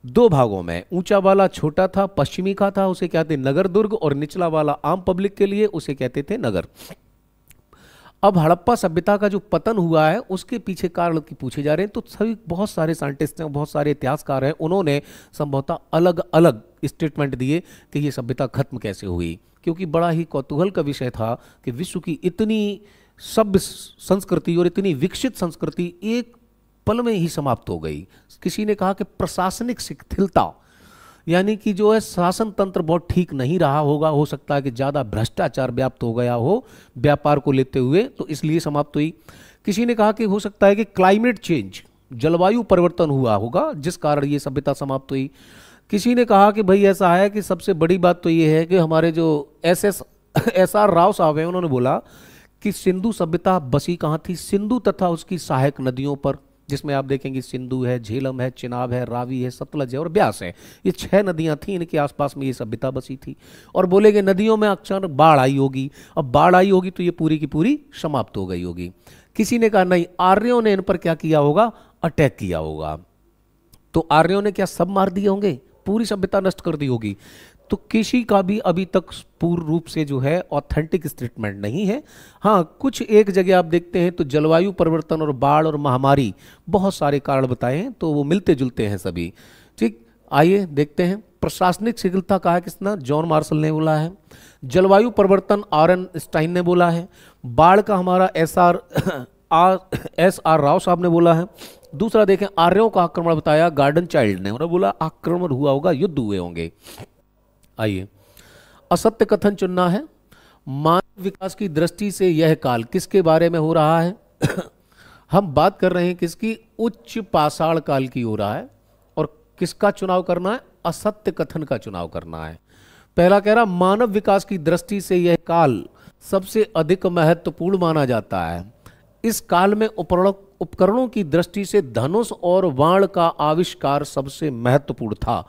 2 भागों में। ऊंचा वाला छोटा था, पश्चिमी का था, उसे कहते नगर दुर्ग, और निचला वाला आम पब्लिक के लिए उसे कहते थे नगर। अब हड़प्पा सभ्यता का जो पतन हुआ है उसके पीछे कारण की पूछे जा रहे हैं, तो सभी बहुत सारे साइंटिस्ट हैं, बहुत सारे इतिहासकार हैं, उन्होंने संभवतः अलग अलग स्टेटमेंट दिए कि ये सभ्यता खत्म कैसे हुई, क्योंकि बड़ा ही कौतूहल का विषय था कि विश्व की इतनी सभ्य संस्कृति और इतनी विकसित संस्कृति एक पल में ही समाप्त हो गई। किसी ने कहा कि प्रशासनिक शिथिलता, यानी कि जो है शासन तंत्र बहुत ठीक नहीं रहा होगा, हो सकता है कि ज़्यादा भ्रष्टाचार व्याप्त हो गया हो व्यापार को लेते हुए, तो इसलिए समाप्त हुई। किसी ने कहा कि हो सकता है कि क्लाइमेट चेंज, जलवायु परिवर्तन हुआ होगा जिस कारण ये सभ्यता समाप्त हुई। किसी ने कहा कि भाई ऐसा है कि सबसे बड़ी बात तो ये है कि हमारे जो एस आर राव साहब हैं, उन्होंने बोला कि सिंधु सभ्यता बसी कहाँ थी, सिंधु तथा उसकी सहायक नदियों पर, जिसमें आप देखेंगे सिंधु है, झेलम है, चिनाब है, रावी है, सतलज है और ब्यास है। ये 6 नदियां थी, इनके आसपास में ये सभ्यता बसी थी। और बोले कि नदियों में अक्सर बाढ़ आई होगी, अब बाढ़ आई होगी तो ये पूरी की पूरी समाप्त हो गई होगी। किसी ने कहा नहीं, आर्यों ने इन पर क्या किया होगा, अटैक किया होगा। तो आर्यों ने क्या सब मार दिए होंगे, पूरी सभ्यता नष्ट कर दी होगी। तो किसी का भी अभी तक पूर्ण रूप से जो है ऑथेंटिक स्टेटमेंट नहीं है। हाँ, कुछ एक जगह आप देखते हैं तो जलवायु परिवर्तन और बाढ़ और महामारी बहुत सारे कारण बताए हैं, तो वो मिलते जुलते हैं सभी। ठीक, आइए देखते हैं। प्रशासनिक शिथिलता कहा है किसने, जॉन मार्शल ने बोला है। जलवायु परिवर्तन आरएन स्टाइन ने बोला है। बाढ़ का हमारा एस आर राव साहब ने बोला है। दूसरा देखें, आर्यों का आक्रमण बताया गार्डन चाइल्ड ने, उन्होंने बोला आक्रमण हुआ होगा, युद्ध हुए होंगे। आइए, असत्य कथन चुनना है। मानव विकास की दृष्टि से यह काल किसके बारे में हो रहा है हम बात कर रहे हैं किसकी, उच्च पाषाण काल की हो रहा है। और किसका चुनाव करना है, असत्य कथन का चुनाव करना है। पहला कह रहा मानव विकास की दृष्टि से यह काल सबसे अधिक महत्वपूर्ण माना जाता है। इस काल में उपकरणों की दृष्टि से धनुष और बाण का आविष्कार सबसे महत्वपूर्ण था।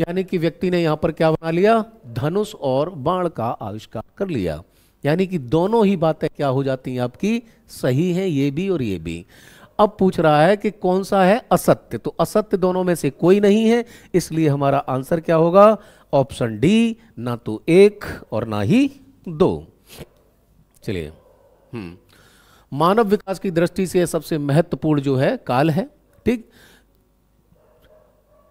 यानी कि व्यक्ति ने यहां पर क्या बना लिया, धनुष और बाण का आविष्कार कर लिया। यानी कि दोनों ही बातें क्या हो जाती हैं आपकी, सही है, ये भी और ये भी। अब पूछ रहा है कि कौन सा है असत्य, तो असत्य दोनों में से कोई नहीं है, इसलिए हमारा आंसर क्या होगा, ऑप्शन डी, ना तो 1 और ना ही 2। चलिए, मानव विकास की दृष्टि से सबसे महत्वपूर्ण जो है काल है। ठीक,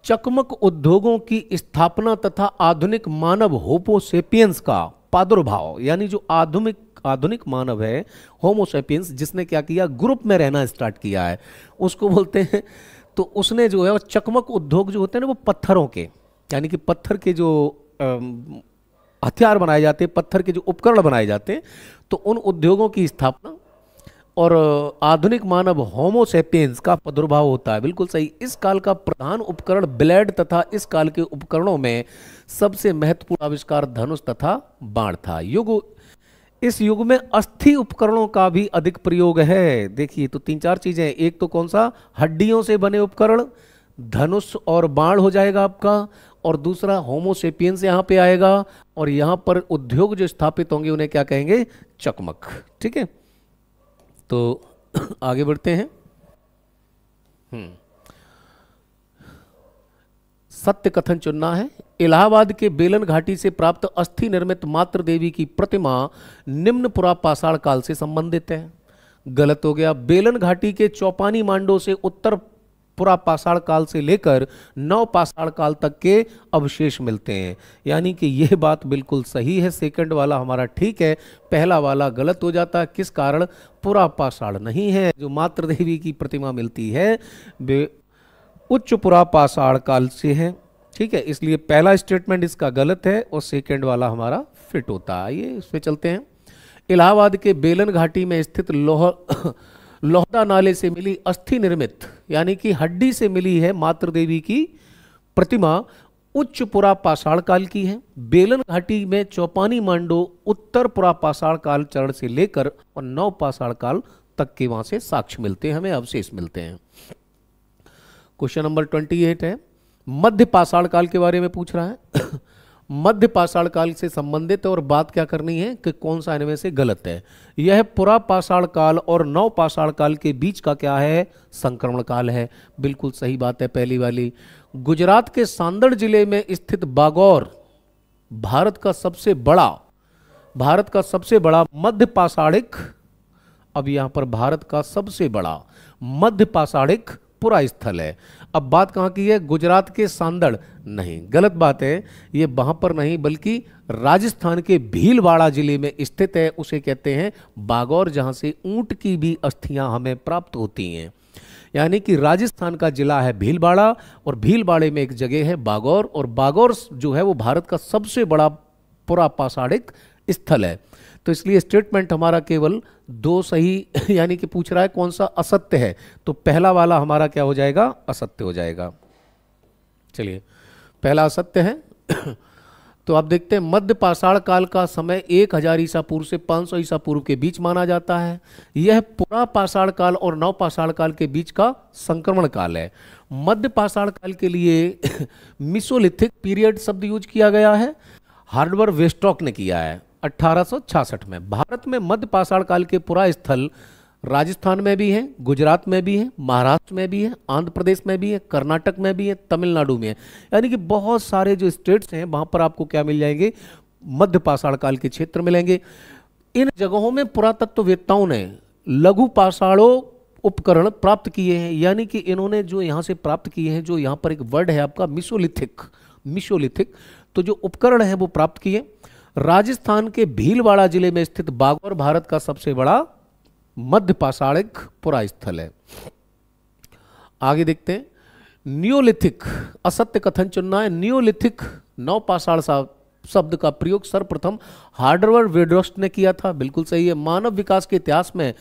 चकमक उद्योगों की स्थापना तथा आधुनिक मानव होपो सेपियंस का प्रादुर्भाव, यानी जो आधुनिक आधुनिक मानव है, होमोसेपियंस, जिसने क्या किया, ग्रुप में रहना स्टार्ट किया है, उसको बोलते हैं। तो उसने जो है वो चकमक उद्योग जो होते हैं ना, वो पत्थरों के, यानी कि पत्थर के जो हथियार बनाए जाते हैं, पत्थर के जो उपकरण बनाए जाते हैं, तो उन उद्योगों की स्थापना और आधुनिक मानव होमोसेपियंस का प्रादुर्भाव होता है। बिल्कुल सही। इस काल का प्रधान उपकरण ब्लेड तथा इस काल के उपकरणों में सबसे महत्वपूर्ण आविष्कार धनुष तथा बाण था। इस युग में अस्थि उपकरणों का भी अधिक प्रयोग है। देखिए तो तीन चार चीजें, एक तो कौन सा, हड्डियों से बने उपकरण, धनुष और बाण हो जाएगा आपका, और दूसरा होमोसेपियंस यहाँ पे आएगा, और यहाँ पर उद्योग जो स्थापित होंगे उन्हें क्या कहेंगे, चकमक। ठीक है, तो आगे बढ़ते हैं। सत्य कथन चुनना है। इलाहाबाद के बेलन घाटी से प्राप्त अस्थि निर्मित मातृ देवी की प्रतिमा निम्न पुरापाषाण काल से संबंधित है। गलत हो गया। बेलन घाटी के चौपानी मांडो से उत्तर पुरापाषाण काल से लेकर नवपाषाण काल तक के अवशेष मिलते हैं, यानी कि यह बात बिल्कुल सही है। सेकंड वाला हमारा ठीक है, पहला वाला गलत हो जाता है। किस कारण, पुरापाषाण नहीं है। जो मातृ देवी की प्रतिमा मिलती है वे उच्च पुरापाषाण काल से है। ठीक है, इसलिए पहला स्टेटमेंट इसका गलत है और सेकंड वाला हमारा फिट होता है। ये इस पे चलते हैं। इलाहाबाद के बेलन घाटी में स्थित लोहदा नाले से मिली अस्थि निर्मित, यानी कि हड्डी से मिली है मातृ देवी की प्रतिमा उच्च पुरापाषाण काल की है। बेलन घाटी में चौपानी मांडो उत्तर पुरापाषाण काल चरण से लेकर और नवपाषाण काल तक के वहां से साक्ष्य मिलते हैं, हमें अवशेष मिलते हैं। क्वेश्चन नंबर 28 है, मध्य पाषाण काल के बारे में पूछ रहा है। मध्य पाषाण काल से संबंधित है और बात क्या करनी है कि कौन सा इनमें से गलत है। यह पुरापाषाण काल और नवपाषाण काल के बीच का क्या है, संक्रमण काल है। बिल्कुल सही बात है पहली वाली। गुजरात के सांदड़ जिले में स्थित बागौर भारत का सबसे बड़ा मध्य पाषाणिक, अब यहां पर भारत का सबसे बड़ा मध्य पाषाणिक पुरा स्थल है। अब बात कहां की है, गुजरात के सांदड़ नहीं, गलत बात है। ये वहां पर नहीं बल्कि राजस्थान के भीलवाड़ा जिले में स्थित है, उसे कहते हैं बागौर, जहां से ऊंट की भी अस्थियां हमें प्राप्त होती हैं। यानी कि राजस्थान का जिला है भीलवाड़ा और भीलवाड़े में एक जगह है बागौर, और बागौर जो है वो भारत का सबसे बड़ा पुरापाषाणिक स्थल है। तो इसलिए स्टेटमेंट हमारा केवल दो सही, यानी कि पूछ रहा है कौन सा असत्य है, तो पहला वाला हमारा क्या हो जाएगा, असत्य हो जाएगा। चलिए पहला असत्य है। तो आप देखते हैं मध्य पाषाण काल का समय 1000 ईसा पूर्व से 500 ईसा पूर्व के बीच माना जाता है। यह पुरापाषाण काल और नवपाषाण काल के बीच का संक्रमण काल है। मध्य पाषाण काल के लिए मिसोलिथिक पीरियड शब्द यूज किया गया है, हार्डवर वेस्टॉक ने किया है 1866 में। भारत में मध्य पाषाण काल के पुरा स्थल राजस्थान में भी है, गुजरात में भी है, महाराष्ट्र में भी है, आंध्र प्रदेश में भी है, कर्नाटक में भी है, तमिलनाडु में है। यानी कि बहुत सारे जो स्टेट्स हैं वहां पर आपको क्या मिल जाएंगे, मध्य पाषाण काल के क्षेत्र मिलेंगे। इन जगहों में पुरातत्ववेत्ताओं ने लघु पाषाणों उपकरण प्राप्त किए हैं, यानी कि इन्होंने जो यहाँ से प्राप्त किए हैं, जो यहाँ पर एक वर्ड है आपका मिसोलिथिक, तो जो उपकरण है वो प्राप्त किए। राजस्थान के भीलवाड़ा जिले में स्थित बागौर भारत का सबसे बड़ा मध्य पाषाणिक पुरा स्थल है। आगे देखते हैं, नियोलिथिक, असत्य कथन चुनना है। नियोलिथिक नवपाषाण शब्द का प्रयोग सर्वप्रथम हार्डवर वेडोस्ट ने किया था, बिल्कुल सही है। मानव विकास के इतिहास में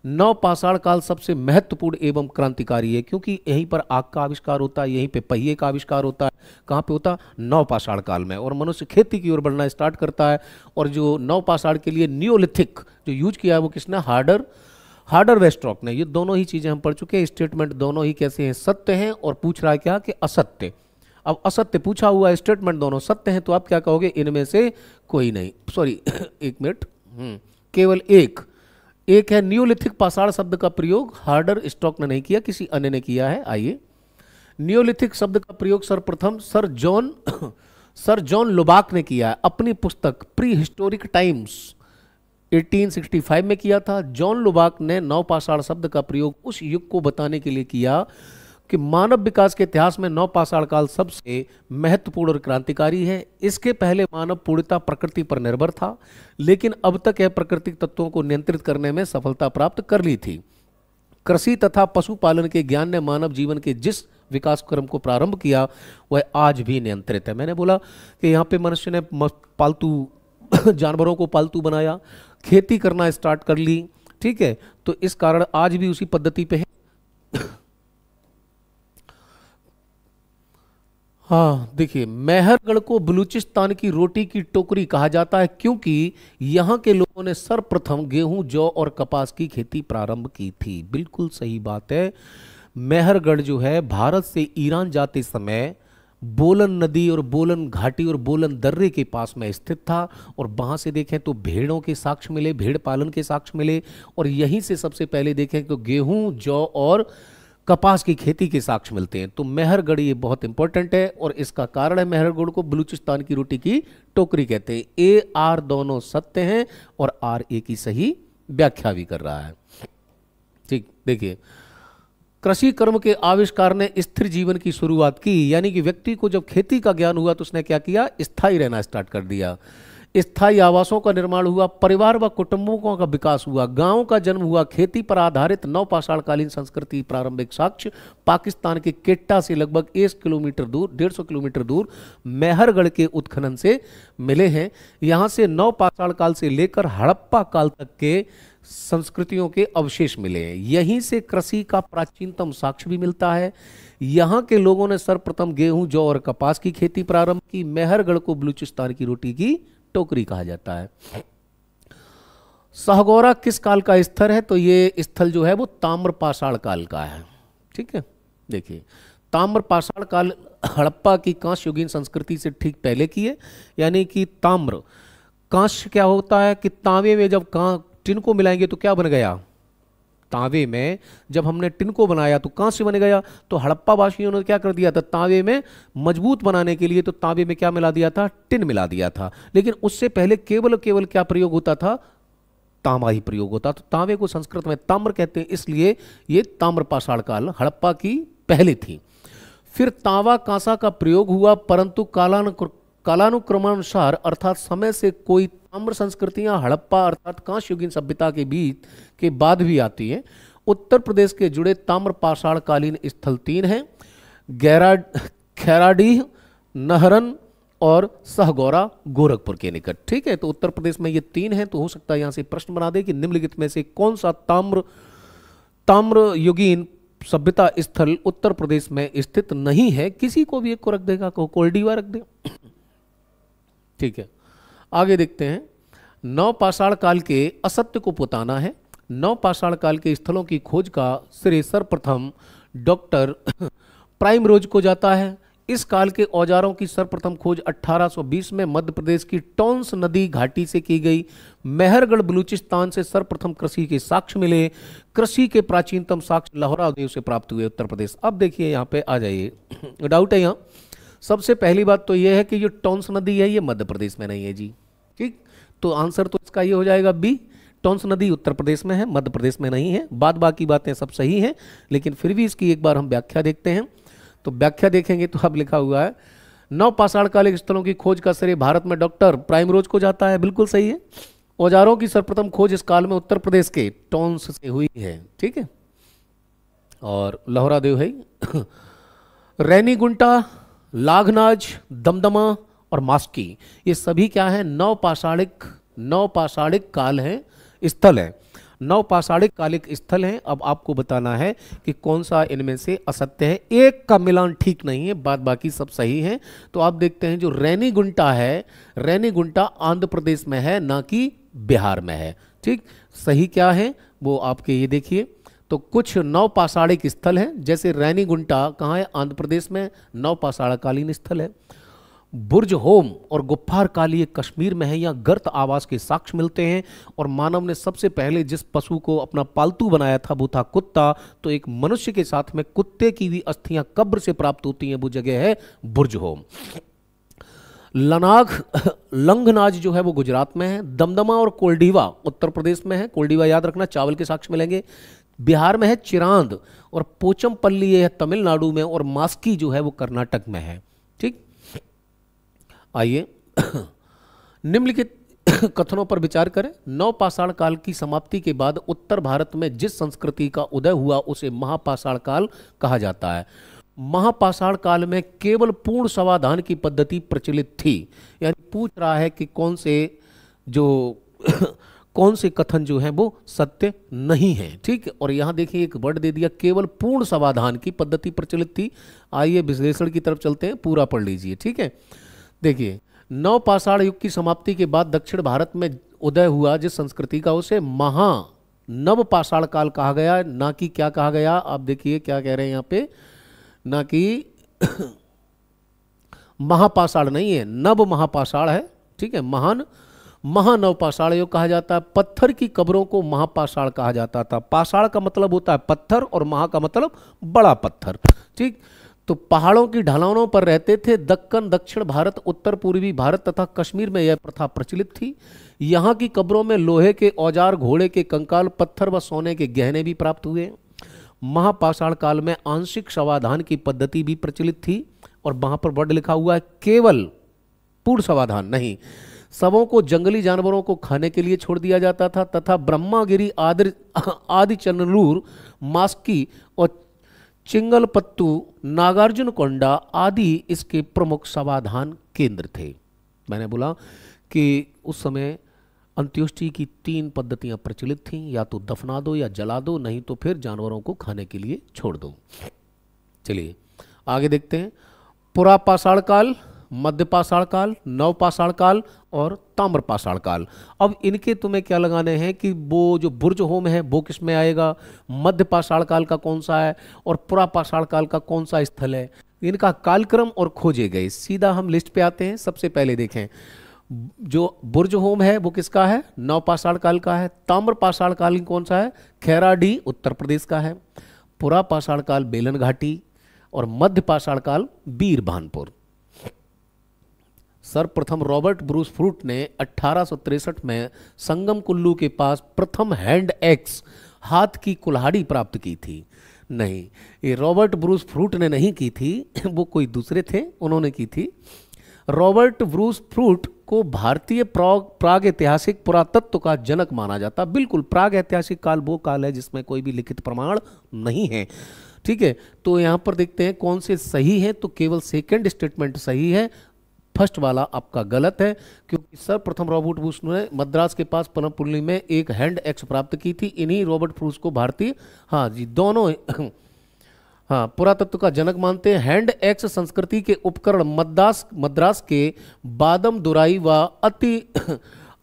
नवपाषाण काल सबसे महत्वपूर्ण एवं क्रांतिकारी है, क्योंकि यहीं पर आग का आविष्कार होता है, यहीं पे पहिए का आविष्कार होता है। कहाँ पे होता है, नवपाषाण काल में, और मनुष्य खेती की ओर बढ़ना स्टार्ट करता है। और जो नवपाषाण के लिए नियोलिथिक जो यूज किया है वो किसने, हार्डर वेस्टॉक ने। ये दोनों ही चीजें हम पढ़ चुके हैं। स्टेटमेंट दोनों ही कैसे हैं, सत्य हैं, और पूछ रहा है क्या कि असत्य। अब असत्य पूछा हुआ है, स्टेटमेंट दोनों सत्य हैं, तो आप क्या कहोगे, इनमें से कोई नहीं, सॉरी एक मिनट, केवल एक है। नियोलिथिक पाषाण शब्द का प्रयोग हार्डर स्टॉक ने नहीं किया, किसी अन्य ने किया है। आइए, नियोलिथिक शब्द का प्रयोग सर्वप्रथम सर जॉन लुबाक ने किया है अपनी पुस्तक प्री हिस्टोरिक टाइम्स 1865 में किया था। जॉन लुबाक ने नवपाषाण शब्द का प्रयोग उस युग को बताने के लिए किया कि मानव विकास के इतिहास में नवपाषाण काल सबसे महत्वपूर्ण और क्रांतिकारी है। इसके पहले मानव पूर्णतः प्रकृति पर निर्भर था, लेकिन अब तक यह प्राकृतिक तत्वों को नियंत्रित करने में सफलता प्राप्त कर ली थी। कृषि तथा पशुपालन के ज्ञान ने मानव जीवन के जिस विकास क्रम को प्रारंभ किया वह आज भी नियंत्रित है। मैंने बोला कि यहाँ पे मनुष्य ने पालतू जानवरों को पालतू बनाया, खेती करना स्टार्ट कर ली, ठीक है, तो इस कारण आज भी उसी पद्धति पे है। हाँ देखिए, मेहरगढ़ को बलूचिस्तान की रोटी की टोकरी कहा जाता है क्योंकि यहाँ के लोगों ने सर्वप्रथम गेहूं, जौ और कपास की खेती प्रारंभ की थी। बिल्कुल सही बात है। मेहरगढ़ जो है भारत से ईरान जाते समय बोलन नदी और बोलन घाटी और बोलन दर्रे के पास में स्थित था, और वहां से देखें तो भेड़ों के साक्ष्य मिले, भेड़ पालन के साक्ष्य मिले, और यहीं से सबसे पहले देखें तो गेहूं, जौ और कपास की खेती के साक्ष्य मिलते हैं। तो मेहरगढ़ ये बहुत इंपॉर्टेंट है, और इसका कारण है मेहरगढ़ को बलूचिस्तान की रोटी की टोकरी कहते हैं। ए आर दोनों सत्य हैं और आर ए की सही व्याख्या भी कर रहा है। ठीक, देखिए, कृषि कर्म के आविष्कार ने स्थिर जीवन की शुरुआत की, यानी कि व्यक्ति को जब खेती का ज्ञान हुआ तो उसने क्या किया, स्थायी रहना स्टार्ट कर दिया। स्थायी आवासों का निर्माण हुआ, परिवार व कुटुंबों का विकास हुआ, गांवों का जन्म हुआ। खेती पर आधारित नवपाषाणकालीन संस्कृति प्रारंभिक साक्ष्य पाकिस्तान के केट्टा से लगभग 150 किलोमीटर दूर मेहरगढ़ के उत्खनन से मिले हैं। यहाँ से नवपाषाण काल से लेकर हड़प्पा काल तक के संस्कृतियों के अवशेष मिले हैं। यहीं से कृषि का प्राचीनतम साक्ष्य भी मिलता है। यहाँ के लोगों ने सर्वप्रथम गेहूं, जौ और कपास की खेती प्रारंभ की। मेहरगढ़ को बलूचिस्तान की रोटी की टोकरी कहा जाता है। सहगौरा किस काल का स्थल है, तो ये स्थल जो है वो ताम्रपाषाण काल का है। ठीक है, देखिए, ताम्रपाषाण काल हड़प्पा की कांस्य युगीन संस्कृति से ठीक पहले की है। यानी कि ताम्र, कांस्य क्या होता है कि तांबे में जब टिन को मिलाएंगे तो क्या बन गया, तांबे में जब हमने टिन को बनाया तो कांस्य बन गया। तो हड़प्पा वासियों ने क्या कर दिया था, तांबे में मजबूत बनाने के लिए तो तांबे में क्या मिला दिया था, टिन मिला दिया था। लेकिन उससे पहले केवल क्या प्रयोग होता था, तांबा ही प्रयोग होता। तो तांबे को संस्कृत में ताम्र कहते हैं, इसलिए ये ताम्रपाषाण काल हड़प्पा की पहले थी। फिर तांबा कांसा का प्रयोग हुआ, परंतु कालानुक्रमानुसार अर्थात समय से कोई ताम्र संस्कृतियां हड़प्पा अर्थात कांस्य युगीन सभ्यता के बीच के बाद भी आती हैं। उत्तर प्रदेश के जुड़े ताम्रपाषाण कालीन स्थल 3 हैं, खैराडीह, नहरन और सहगौरा गोरखपुर के निकट। ठीक है, तो उत्तर प्रदेश में ये 3 हैं। तो हो सकता है यहां से प्रश्न बना दे कि निम्नलिखित में से कौन सा ताम्र युगीन सभ्यता स्थल उत्तर प्रदेश में स्थित नहीं है। किसी को भी एक को रख देगा, कोल्डीवा रख दे। ठीक है, आगे देखते हैं। नवपाषाण काल के असत्य को पुताना है। नवपाषाण काल के स्थलों की खोज का श्रेय सर्वप्रथम डॉक्टर प्राइमरोज को जाता है। इस काल के औजारों की सर्वप्रथम खोज 1820 में मध्य प्रदेश की टोंस नदी घाटी से की गई। मेहरगढ़ बलूचिस्तान से सर्वप्रथम कृषि के साक्ष्य मिले। कृषि के प्राचीनतम साक्ष्य लहरा देव से प्राप्त हुए उत्तर प्रदेश। अब देखिए यहाँ पे आ जाइए, डाउट है यहाँ। सबसे पहली बात तो यह है कि जो टोंस नदी है ये मध्य प्रदेश में नहीं है जी। ठीक, तो आंसर तो इसका ये हो जाएगा बी, टोंस नदी उत्तर प्रदेश में है, मध्य प्रदेश में नहीं है। बाकी बातें सब सही हैं, लेकिन फिर भी इसकी एक बार हम व्याख्या देखते हैं। तो व्याख्या देखेंगे तो अब लिखा हुआ है, नवपाषाण कालिक स्थलों की खोज का श्रेय भारत में डॉक्टर प्राइमरोज को जाता है। बिल्कुल सही है। औजारों की सर्वप्रथम खोज इस काल में उत्तर प्रदेश के टोंस से हुई है। ठीक है, और लहरा देव है। रैनीगुंटा, लाघनाज, दमदमा और मास्की, ये सभी क्या है, नवपाषाणिक काल है, स्थल है, नवपाषाणिक कालिक स्थल है। अब आपको बताना है कि कौन सा इनमें से असत्य है। एक का मिलान ठीक नहीं है, बाकी सब सही है। तो आप देखते हैं जो रैनीगुंटा है, रैनीगुंटा आंध्र प्रदेश में है, ना कि बिहार में है। ठीक, सही क्या है वो आपके ये देखिए। तो कुछ नवपाषाणिक स्थल हैं, जैसे रैनीगुंटा कहाँ है, आंध्र प्रदेश में, नवपाषाणकालीन स्थल है। बुर्ज होम और गुफ्फार काली कश्मीर में है। यहाँ गर्त आवास के साक्ष्य मिलते हैं। और मानव ने सबसे पहले जिस पशु को अपना पालतू बनाया था वो था कुत्ता। तो एक मनुष्य के साथ में कुत्ते की भी अस्थियां कब्र से प्राप्त होती हैं, वो जगह है बुर्ज होम। लंघनाज जो है वो गुजरात में है। दमदमा और कोल्डीवा उत्तर प्रदेश में है। कोल्डीवा याद रखना, चावल के साक्ष्य मिलेंगे। बिहार में है चिरांद, और पोचमपल्ली है तमिलनाडु में, और मास्की जो है वो कर्नाटक में है। ठीक, आइए निम्नलिखित कथनों पर विचार करें। नवपाषाण काल की समाप्ति के बाद उत्तर भारत में जिस संस्कृति का उदय हुआ उसे महापाषाण काल कहा जाता है। महापाषाण काल में केवल पूर्ण समाधान की पद्धति प्रचलित थी। यानी पूछ रहा है कि कौन से जो कौन से कथन जो हैं वो सत्य नहीं है। ठीक है, और यहाँ देखिए एक वर्ड दे दिया, केवल पूर्ण समाधान की पद्धति प्रचलित थी। आइए विश्लेषण की तरफ चलते हैं, पूरा पढ़ लीजिए। ठीक है, देखिए नवपाषाण युग की समाप्ति के बाद दक्षिण भारत में उदय हुआ जिस संस्कृति का उसे नवपाषाण काल कहा गया, ना कि क्या कहा गया। आप देखिए क्या कह रहे हैं यहाँ पे, ना कि महापाषाण नहीं है, नव महापाषाण है। ठीक है, महानवपाषाण युग कहा जाता है। पत्थर की कब्रों को महापाषाण कहा जाता था। पाषाण का मतलब होता है पत्थर और महा का मतलब बड़ा पत्थर। ठीक, तो पहाड़ों की ढलानों पर रहते थे। दक्कन, दक्षिण भारत, उत्तर पूर्वी भारत तथा कश्मीर में यह प्रथा प्रचलित थी। यहाँ की कब्रों में लोहे के औजार, घोड़े के कंकाल, पत्थर व सोने के गहने भी प्राप्त हुए। महापाषाण काल में आंशिक शवाधान की पद्धति भी प्रचलित थी, और वहां पर वर्ड लिखा हुआ है केवल, पूर्ण शवाधान नहीं। शवों को जंगली जानवरों को खाने के लिए छोड़ दिया जाता था, तथा ब्रह्मागिरी आदि चंद्रलूर, मास्की और चिंगलपत्तू, नागार्जुन कोंडा आदि इसके प्रमुख समाधान केंद्र थे। मैंने बोला कि उस समय अंत्योष्टि की 3 पद्धतियां प्रचलित थीं, या तो दफना दो या जला दो, नहीं तो फिर जानवरों को खाने के लिए छोड़ दो। चलिए आगे देखते हैं। पुरापाषाण काल, मध्यपाषाण काल, नवपाषाण काल और ताम्रपाषाण काल। अब इनके तुम्हें क्या लगाने हैं कि वो जो बुर्ज होम है वो किस में आएगा, मध्यपाषाण काल का कौन सा है और पुरापाषाण काल का कौन सा स्थल है, इनका कालक्रम और खोजे गए। सीधा हम लिस्ट पे आते हैं। सबसे पहले देखें, जो बुर्ज होम है वो किसका है, नवपाषाण काल का है। ताम्रपाषाण काल कौन सा है, खैराडी उत्तर प्रदेश का है। पुरापाषाण काल बेलन घाटी, और मध्यपाषाण काल बीरभानपुर। सर्वप्रथम रॉबर्ट ब्रूस फ्रूट ने 1863 में संगम कुल्लू के पास प्रथम हैंड एक्स, हाथ की कुल्हाड़ी प्राप्त की थी। नहीं, ये रॉबर्ट ब्रूस फ्रूट ने नहीं की थी, वो कोई दूसरे थे, उन्होंने की थी। रॉबर्ट ब्रूस फ्रूट को भारतीय प्राग ऐतिहासिक पुरातत्व का जनक माना जाता। बिल्कुल, प्राग ऐतिहासिक काल वो काल है जिसमें कोई भी लिखित प्रमाण नहीं है। ठीक है, तो यहां पर देखते हैं कौन से सही है। तो केवल सेकंड स्टेटमेंट सही है, फर्स्ट वाला आपका गलत है, क्योंकि सर्वप्रथम रॉबर्ट ब्रूस ने मद्रास के पास पनपुल्ली में एक हैंड एक्स प्राप्त की थी। इन्हीं रॉबर्ट ब्रूस को भारतीय, हाँ जी, दोनों हाँ, पुरातत्व का जनक मानते हैं। हैंड एक्स संस्कृति के उपकरण मद्रास के बादम दुराई व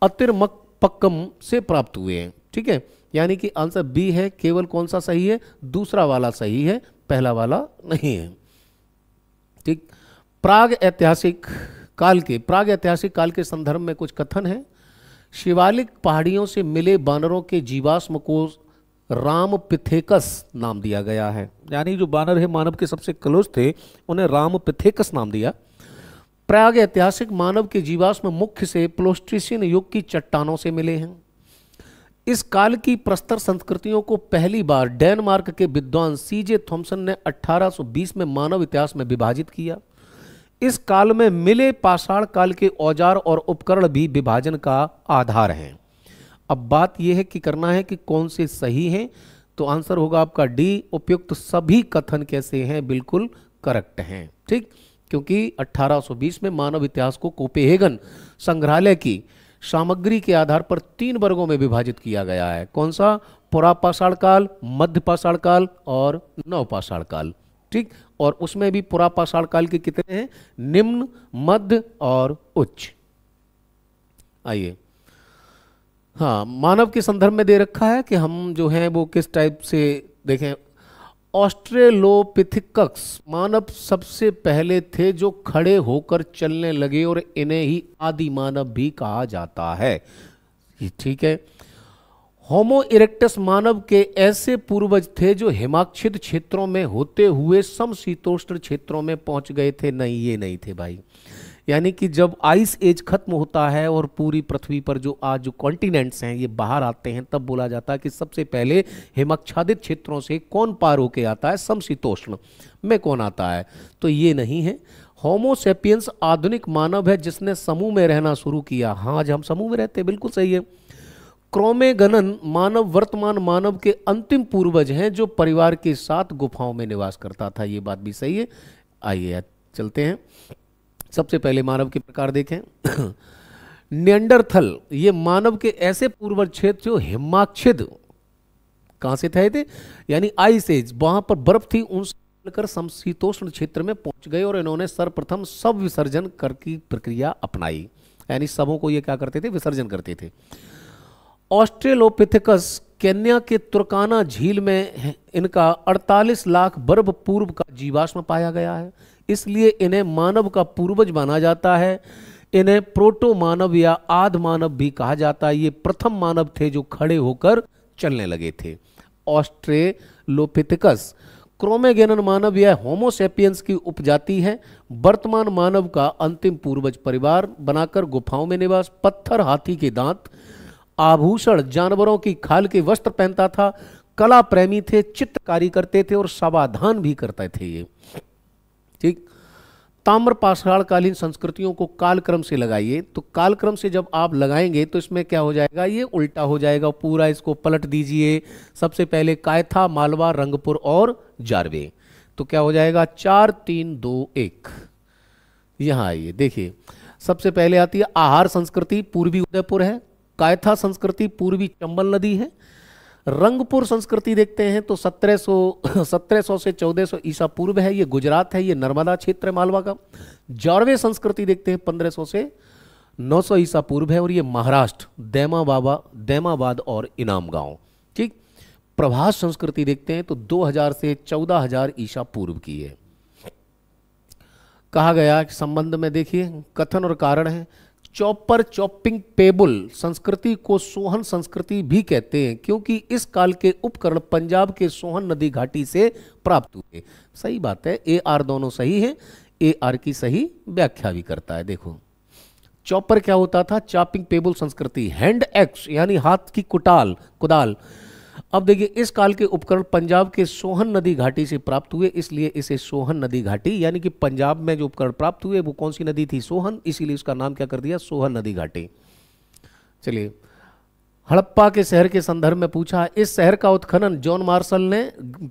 अतिरमपक्कम से प्राप्त हुए हैं। ठीक है, यानी कि आंसर बी है। केवल कौन सा सही है, दूसरा वाला सही है, पहला वाला नहीं है। ठीक, प्राग ऐतिहासिक काल के संदर्भ में कुछ कथन है। शिवालिक पहाड़ियों से मिले बानरों के जीवाश्म को रामपिथेकस नाम दिया गया है। यानी जो बानर है मानव के सबसे क्लोज थे, उन्हें रामपिथेकस नाम दिया। प्राग ऐतिहासिक मानव के जीवाश्म मुख्य से प्लोस्ट्रीशियन युग की चट्टानों से मिले हैं। इस काल की प्रस्तर संस्कृतियों को पहली बार डेनमार्क के विद्वान सीजे थॉमसन ने 1820 में मानव इतिहास में विभाजित किया। इस काल में मिले पाषाण काल के औजार और उपकरण भी विभाजन का आधार हैं। अब बात यह है कि करना है कि कौन से सही हैं, तो आंसर होगा आपका डी। उपयुक्त सभी कथन कैसे हैं, बिल्कुल करेक्ट हैं। ठीक, क्योंकि 1820 में मानव इतिहास को कोपेनहेगन संग्रहालय की सामग्री के आधार पर 3 वर्गों में विभाजित किया गया है। कौन सा, पुरापाषाण काल, मध्यपाषाण काल और नवपाषाण काल। ठीक, और उसमें भी पुरापाषाण काल के कितने हैं, निम्न, मध्य और उच्च। आइए, हाँ, मानव के संदर्भ में दे रखा है कि हम जो हैं वो किस टाइप से देखें। ऑस्ट्रेलोपिथिकस मानव सबसे पहले थे जो खड़े होकर चलने लगे, और इन्हें ही आदि मानव भी कहा जाता है। ठीक है। होमो इरेक्टस मानव के ऐसे पूर्वज थे जो हिमाच्छिद क्षेत्रों में होते हुए समशीतोष्ण क्षेत्रों में पहुंच गए थे। नहीं, ये नहीं थे भाई, यानी कि जब आइस एज खत्म होता है और पूरी पृथ्वी पर जो आज जो कॉन्टिनेंट्स हैं ये बाहर आते हैं, तब बोला जाता है कि सबसे पहले हिमच्छादित क्षेत्रों से कौन पार होके आता है, समशीतोष्ण में कौन आता है। तो ये नहीं है। होमोसेपियंस आधुनिक मानव है जिसने समूह में रहना शुरू किया। हाँ, आज हम समूह में रहते हैं, बिल्कुल सही है। क्रोमेगनन मानव वर्तमान मानव के अंतिम पूर्वज हैं जो परिवार के साथ गुफाओं में निवास करता था। ये बात भी सही है। आइए चलते हैं। सबसे पहले मानव के प्रकार देखें। निएंडरथल ये मानव के ऐसे पूर्वज क्षेत्र जो हिमाच्छिद कहां से थे यानी आइस एज, वहां पर बर्फ थी, उनसे निकलकर समशीतोष्ण क्षेत्र में पहुंच गए और इन्होंने सर्वप्रथम सब विसर्जन कर की प्रक्रिया अपनाई। यानी सबों को ये क्या करते थे, विसर्जन करते थे। ऑस्ट्रेलोपिथेकस केन्या के तुर्काना झील में इनका 48 लाख वर्ष पूर्व का जीवाश्म पाया गया है, इसलिए इन्हें मानव का पूर्वज माना जाता है। इन्हें प्रोटो मानव या आद मानव भी कहा जाता है। ये प्रथम मानव थे जो खड़े होकर चलने लगे थे। ऑस्ट्रेलोपिथेकस क्रोमेगेनन मानव या होमोसेपियंस की उपजाति है। वर्तमान मानव का अंतिम पूर्वज परिवार बनाकर गुफाओं में निवास, पत्थर, हाथी के दांत, आभूषण, जानवरों की खाल के वस्त्र पहनता था, कला प्रेमी थे, चित्रकारी करते थे और समाधान भी करते थे ये। ठीक। ताम्र पाषाणकालीन संस्कृतियों को कालक्रम से लगाइए, तो कालक्रम से जब आप लगाएंगे तो इसमें क्या हो जाएगा, ये उल्टा हो जाएगा पूरा। इसको पलट दीजिए। सबसे पहले कायथा, मालवा, रंगपुर और जारवे। तो क्या हो जाएगा, 4 3 2 1। यहां आइए देखिए, सबसे पहले आती है आहार संस्कृति, पूर्वी उदयपुर है। कायथा संस्कृति पूर्वी चंबल नदी है। रंगपुर संस्कृति देखते हैं तो 1700 से 1400 ईसा पूर्व है, ये गुजरात है, ये नर्मदा क्षेत्र है मालवा का। जारवे संस्कृति देखते हैं 1500 से 900 ईसा पूर्व है और ये महाराष्ट्र, दैमाबाद और इनाम गांव। ठीक। प्रभास संस्कृति देखते हैं तो 2000 से 14000 ईसा पूर्व की है। कहा गया कि संबंध में देखिए कथन और कारण है। चॉपर चॉपिंग पेबल संस्कृति को सोहन संस्कृति भी कहते हैं क्योंकि इस काल के उपकरण पंजाब के सोहन नदी घाटी से प्राप्त हुए। सही बात है, ए आर दोनों सही है। ए आर की सही व्याख्या भी करता है। देखो चॉपर क्या होता था, चॉपिंग पेबल संस्कृति, हैंड एक्स यानी हाथ की कुदाल। अब देखिए इस काल के उपकरण पंजाब के सोहन नदी घाटी से प्राप्त हुए, इसलिए इसे सोहन नदी घाटी, यानी कि पंजाब में जो उपकरण प्राप्त हुए वो कौन सी नदी थी, सोहन, इसीलिए उसका नाम क्या कर दिया, सोहन नदी घाटी। चलिए हड़प्पा के शहर के संदर्भ में पूछा, इस शहर का उत्खनन जॉन मार्शल ने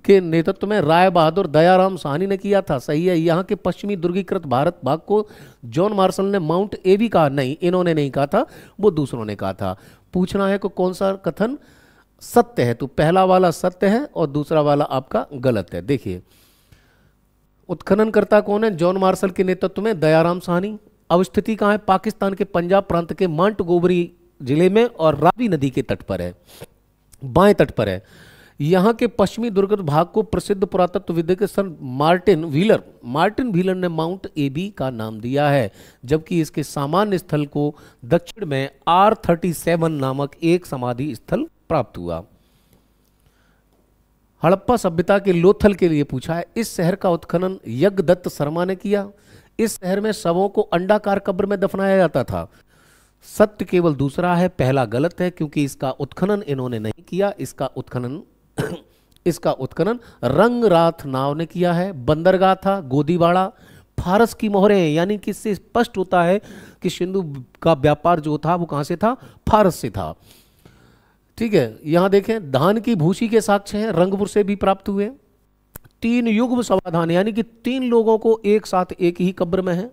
के नेतृत्व में राय बहादुर दयाराम साहनी ने किया था। सही है। यहाँ के पश्चिमी दुर्गीकृत भारत भाग को जॉन मार्शल ने माउंट एबी कहा, नहीं इन्होंने नहीं कहा था, वो दूसरों ने कहा था। पूछना है कि कौन सा कथन सत्य है, तो पहला वाला सत्य है और दूसरा वाला आपका गलत है। देखिए उत्खननकर्ता कौन है, जॉन मार्शल के नेतृत्व में दयाराम साहनी। अवस्थिति कहाँ है, पाकिस्तान के पंजाब प्रांत के मांट गोबरी जिले में और रावी नदी के तट पर है, बाएं तट पर है। यहाँ के पश्चिमी दुर्गत भाग को प्रसिद्ध पुरातत्वविद के सन मार्टिन व्हीलर ने माउंट एबी का नाम दिया है, जबकि इसके सामान्य स्थल को दक्षिण में R37 नामक एक समाधि स्थल प्राप्त हुआ। हड़प्पा सभ्यता के लोथल के लिए पूछा है, इस शहर का उत्खनन यज्ञदत्त शर्मा ने किया। इस शहर में शवों को अंडाकार कब्र में दफनाया जाता था। सत्य केवल दूसरा है, पहला गलत है क्योंकि इसका उत्खनन इन्होंने नहीं किया। इसका उत्खनन रंगराथ नाव ने किया है। बंदरगाह था गोदीवाड़ा। फारस की मोहरें, यानी कि इससे स्पष्ट होता है कि सिंधु का व्यापार जो था वो कहां से था, फारस से था। ठीक है। यहां देखें धान की भूसी के साक्ष्य हैं, रंगपुर से भी प्राप्त हुए। 3 युग्म समाधान, यानी कि 3 लोगों को एक साथ एक ही कब्र में है।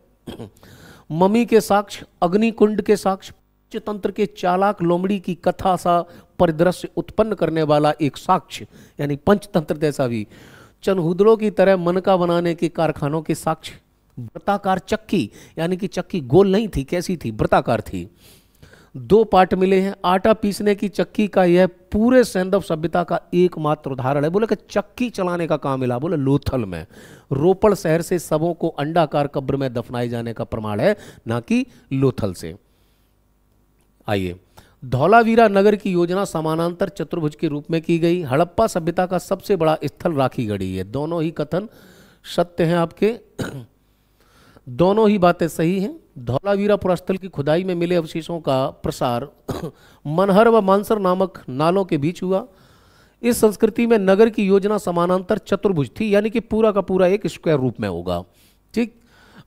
मम्मी के साक्ष्य, अग्निकुंड के साक्ष्य, पंचतंत्र के चालाक लोमड़ी की कथा सा परिदृश्य उत्पन्न करने वाला एक साक्ष्य, यानी पंचतंत्र जैसा भी, चनहुदड़ों की तरह मनका बनाने के कारखानों के साक्ष्य, वृत्ताकार चक्की, यानी कि चक्की गोल नहीं थी, कैसी थी, वृत्ताकार थी। 2 पार्ट मिले हैं। आटा पीसने की चक्की का यह पूरे सैंधव सभ्यता का एकमात्र उदाहरण है। बोले कि चक्की चलाने का काम मिला, बोले लोथल में। रोपड़ शहर से शवों को अंडाकार कब्र में दफनाए जाने का प्रमाण है, ना कि लोथल से। आइए, धौलावीरा नगर की योजना समानांतर चतुर्भुज के रूप में की गई। हड़प्पा सभ्यता का सबसे बड़ा स्थल राखीगढ़ी है। दोनों ही कथन सत्य हैं आपके। दोनों ही बातें सही हैं। धौलावीरा पुरास्थल की खुदाई में मिले अवशेषों का प्रसार मनहर व मानसर नामक नालों के बीच हुआ। इस संस्कृति में नगर की योजना समानांतर चतुर्भुज थी, यानी कि पूरा का पूरा एक स्क्वायर रूप में होगा। ठीक,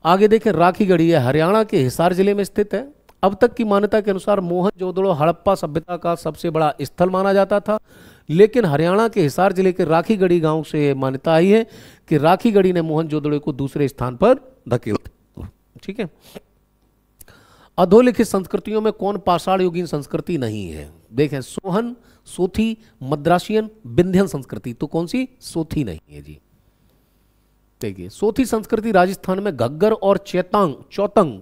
आगे देखें, राखीगढ़ी है, हरियाणा के हिसार जिले में स्थित है। अब तक की मान्यता के अनुसार मोहनजोदड़ो हड़प्पा सभ्यता का सबसे बड़ा स्थल माना जाता था, लेकिन हरियाणा के हिसार जिले के राखीगढ़ी गांव से मान्यता आई है कि राखीगढ़ी ने मोहनजोदड़ो को दूसरे स्थान पर धकेल दिया। ठीक है। अधोलिखित संस्कृतियों में कौन पाषाण युगीन संस्कृति नहीं है? देखें, सोहन, सोथी, मद्रासियन, विंध्यन संस्कृति, तो कौन सी? सोथी नहीं है जी। देखिए, सोथी संस्कृति राजस्थान में घग्गर और चौतंग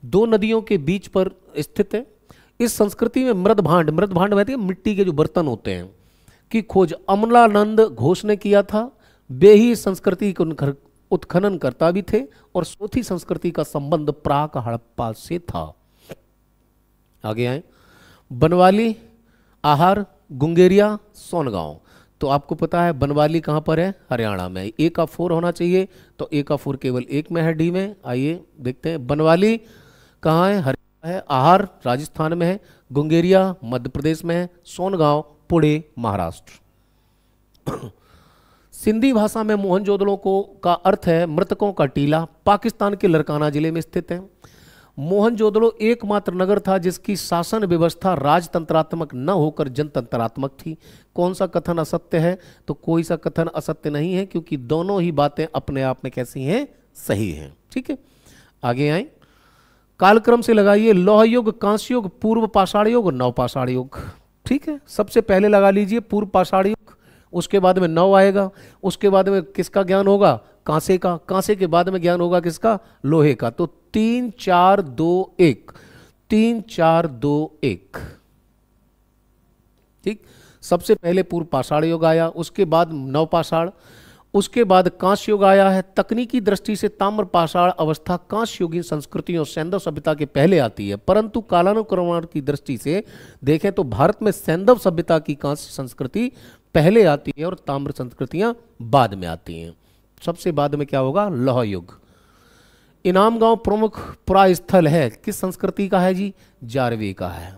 दो नदियों के बीच पर स्थित है। इस संस्कृति में मृदभांड कहते हैं मिट्टी के जो बर्तन होते हैं, की खोज अमलानंद घोष ने किया था। वे ही संस्कृति के उत्खनन करता भी थे और सोथी संस्कृति का संबंध प्राक हड़प्पा से था। आगे आए, बनवाली, आहार, गुंगेरिया, सोनगांव। तो आपको पता है बनवाली कहाँ पर है? हरियाणा में। ए का 4 होना चाहिए, तो ए का 4 केवल एक में है, डी में। आइए देखते हैं, बनवाली कहाँ है? हरियाणा है। आहार राजस्थान में है। गुंगेरिया मध्य प्रदेश में है। सोनगांव पुणे महाराष्ट्र। सिंधी भाषा में मोहनजोदड़ो को का अर्थ है मृतकों का टीला। पाकिस्तान के लरकाना जिले में स्थित है। मोहनजोदड़ो एकमात्र नगर था जिसकी शासन व्यवस्था राजतंत्रात्मक न होकर जनतंत्रात्मक थी। कौन सा कथन असत्य है? तो कोई सा कथन असत्य नहीं है, क्योंकि दोनों ही बातें अपने आप में कैसी हैं? सही हैं। ठीक है, आगे आए, कालक्रम से लगाइए, लौह युग, कांस्य युग, पूर्व पाषाण युग, नव पाषाण युग। ठीक है, सबसे पहले लगा लीजिए पूर्व पाषाण युग, उसके बाद में नव आएगा, उसके बाद में किसका ज्ञान होगा? कांसे का। कांसे के बाद में ज्ञान होगा किसका? लोहे का। तो 3 4 2 1, 3 4 2 1। ठीक, सबसे पहले पूर्व पाषाण युग आया, उसके बाद नव पाषाण, उसके बाद कांस्य युग आया है। तकनीकी दृष्टि से ताम्र पाषाण अवस्था कांस्य युगीन संस्कृतियों सैंधव सभ्यता के पहले आती है, परंतु कालानुक्रमण की दृष्टि से देखें तो भारत में सैंधव सभ्यता की कांस्य संस्कृति पहले आती है और ताम्र संस्कृतियां बाद में आती हैं। सबसे बाद में क्या होगा? लौह युग। इनाम गांव प्रमुख पुरास्थल है, किस संस्कृति का है जी? जारवे का है।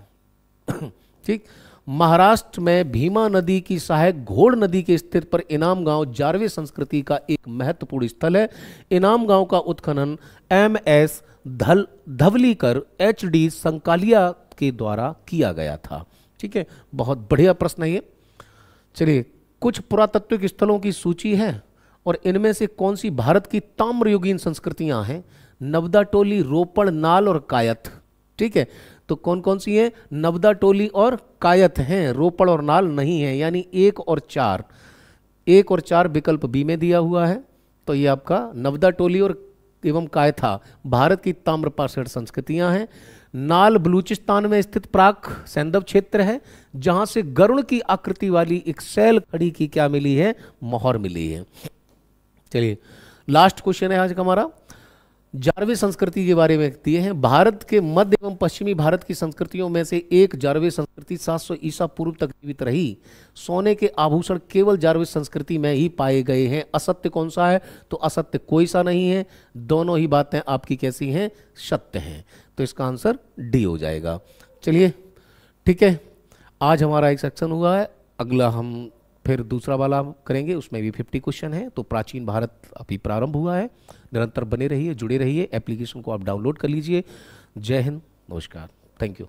ठीक, महाराष्ट्र में भीमा नदी की सहायक घोड़ नदी के स्थित पर इनाम गांव जारवे संस्कृति का एक महत्वपूर्ण स्थल है। इनाम गांव का उत्खनन MS धवलीकर HD संकालिया के द्वारा किया गया था। ठीक है, बहुत बढ़िया प्रश्न है ये। चलिए, कुछ पुरातात्विक स्थलों की सूची है और इनमें से कौन सी भारत की ताम्रयुगीन संस्कृतियां हैं? नवदा टोली, रोपड़, नाल और कायथ। ठीक है, तो कौन कौन सी हैं? नवदा टोली और कायथ हैं, रोपड़ और नाल नहीं है, यानी 1 और 4, 1 और 4 विकल्प बी में दिया हुआ है। तो ये आपका नवदा टोली और एवं कायथा भारत की ताम्रपाषाण संस्कृतियां हैं। नाल बलूचिस्तान में स्थित प्राक सैंधव क्षेत्र है, जहां से गरुड़ की आकृति वाली एक शैल खड़ी की क्या मिली है? मोहर मिली है। चलिए, लास्ट क्वेश्चन है आज का हमारा, जारवे संस्कृति के बारे में दिए हैं। भारत के मध्य एवं पश्चिमी भारत की संस्कृतियों में से एक जारवे संस्कृति 700 ईसा पूर्व तक जीवित रही। सोने के आभूषण केवल जारवे संस्कृति में ही पाए गए हैं। असत्य कौन सा है? तो असत्य कोई सा नहीं है, दोनों ही बातें आपकी कैसी हैं? सत्य हैं। तो इसका आंसर डी हो जाएगा। चलिए ठीक है, आज हमारा एक सेक्शन हुआ है, अगला हम फिर दूसरा वाला करेंगे, उसमें भी 50 क्वेश्चन है। तो प्राचीन भारत अभी प्रारंभ हुआ है। निरंतर बने रहिए, जुड़े रहिए, एप्लीकेशन को आप डाउनलोड कर लीजिए। जय हिंद, नमस्कार, थैंक यू।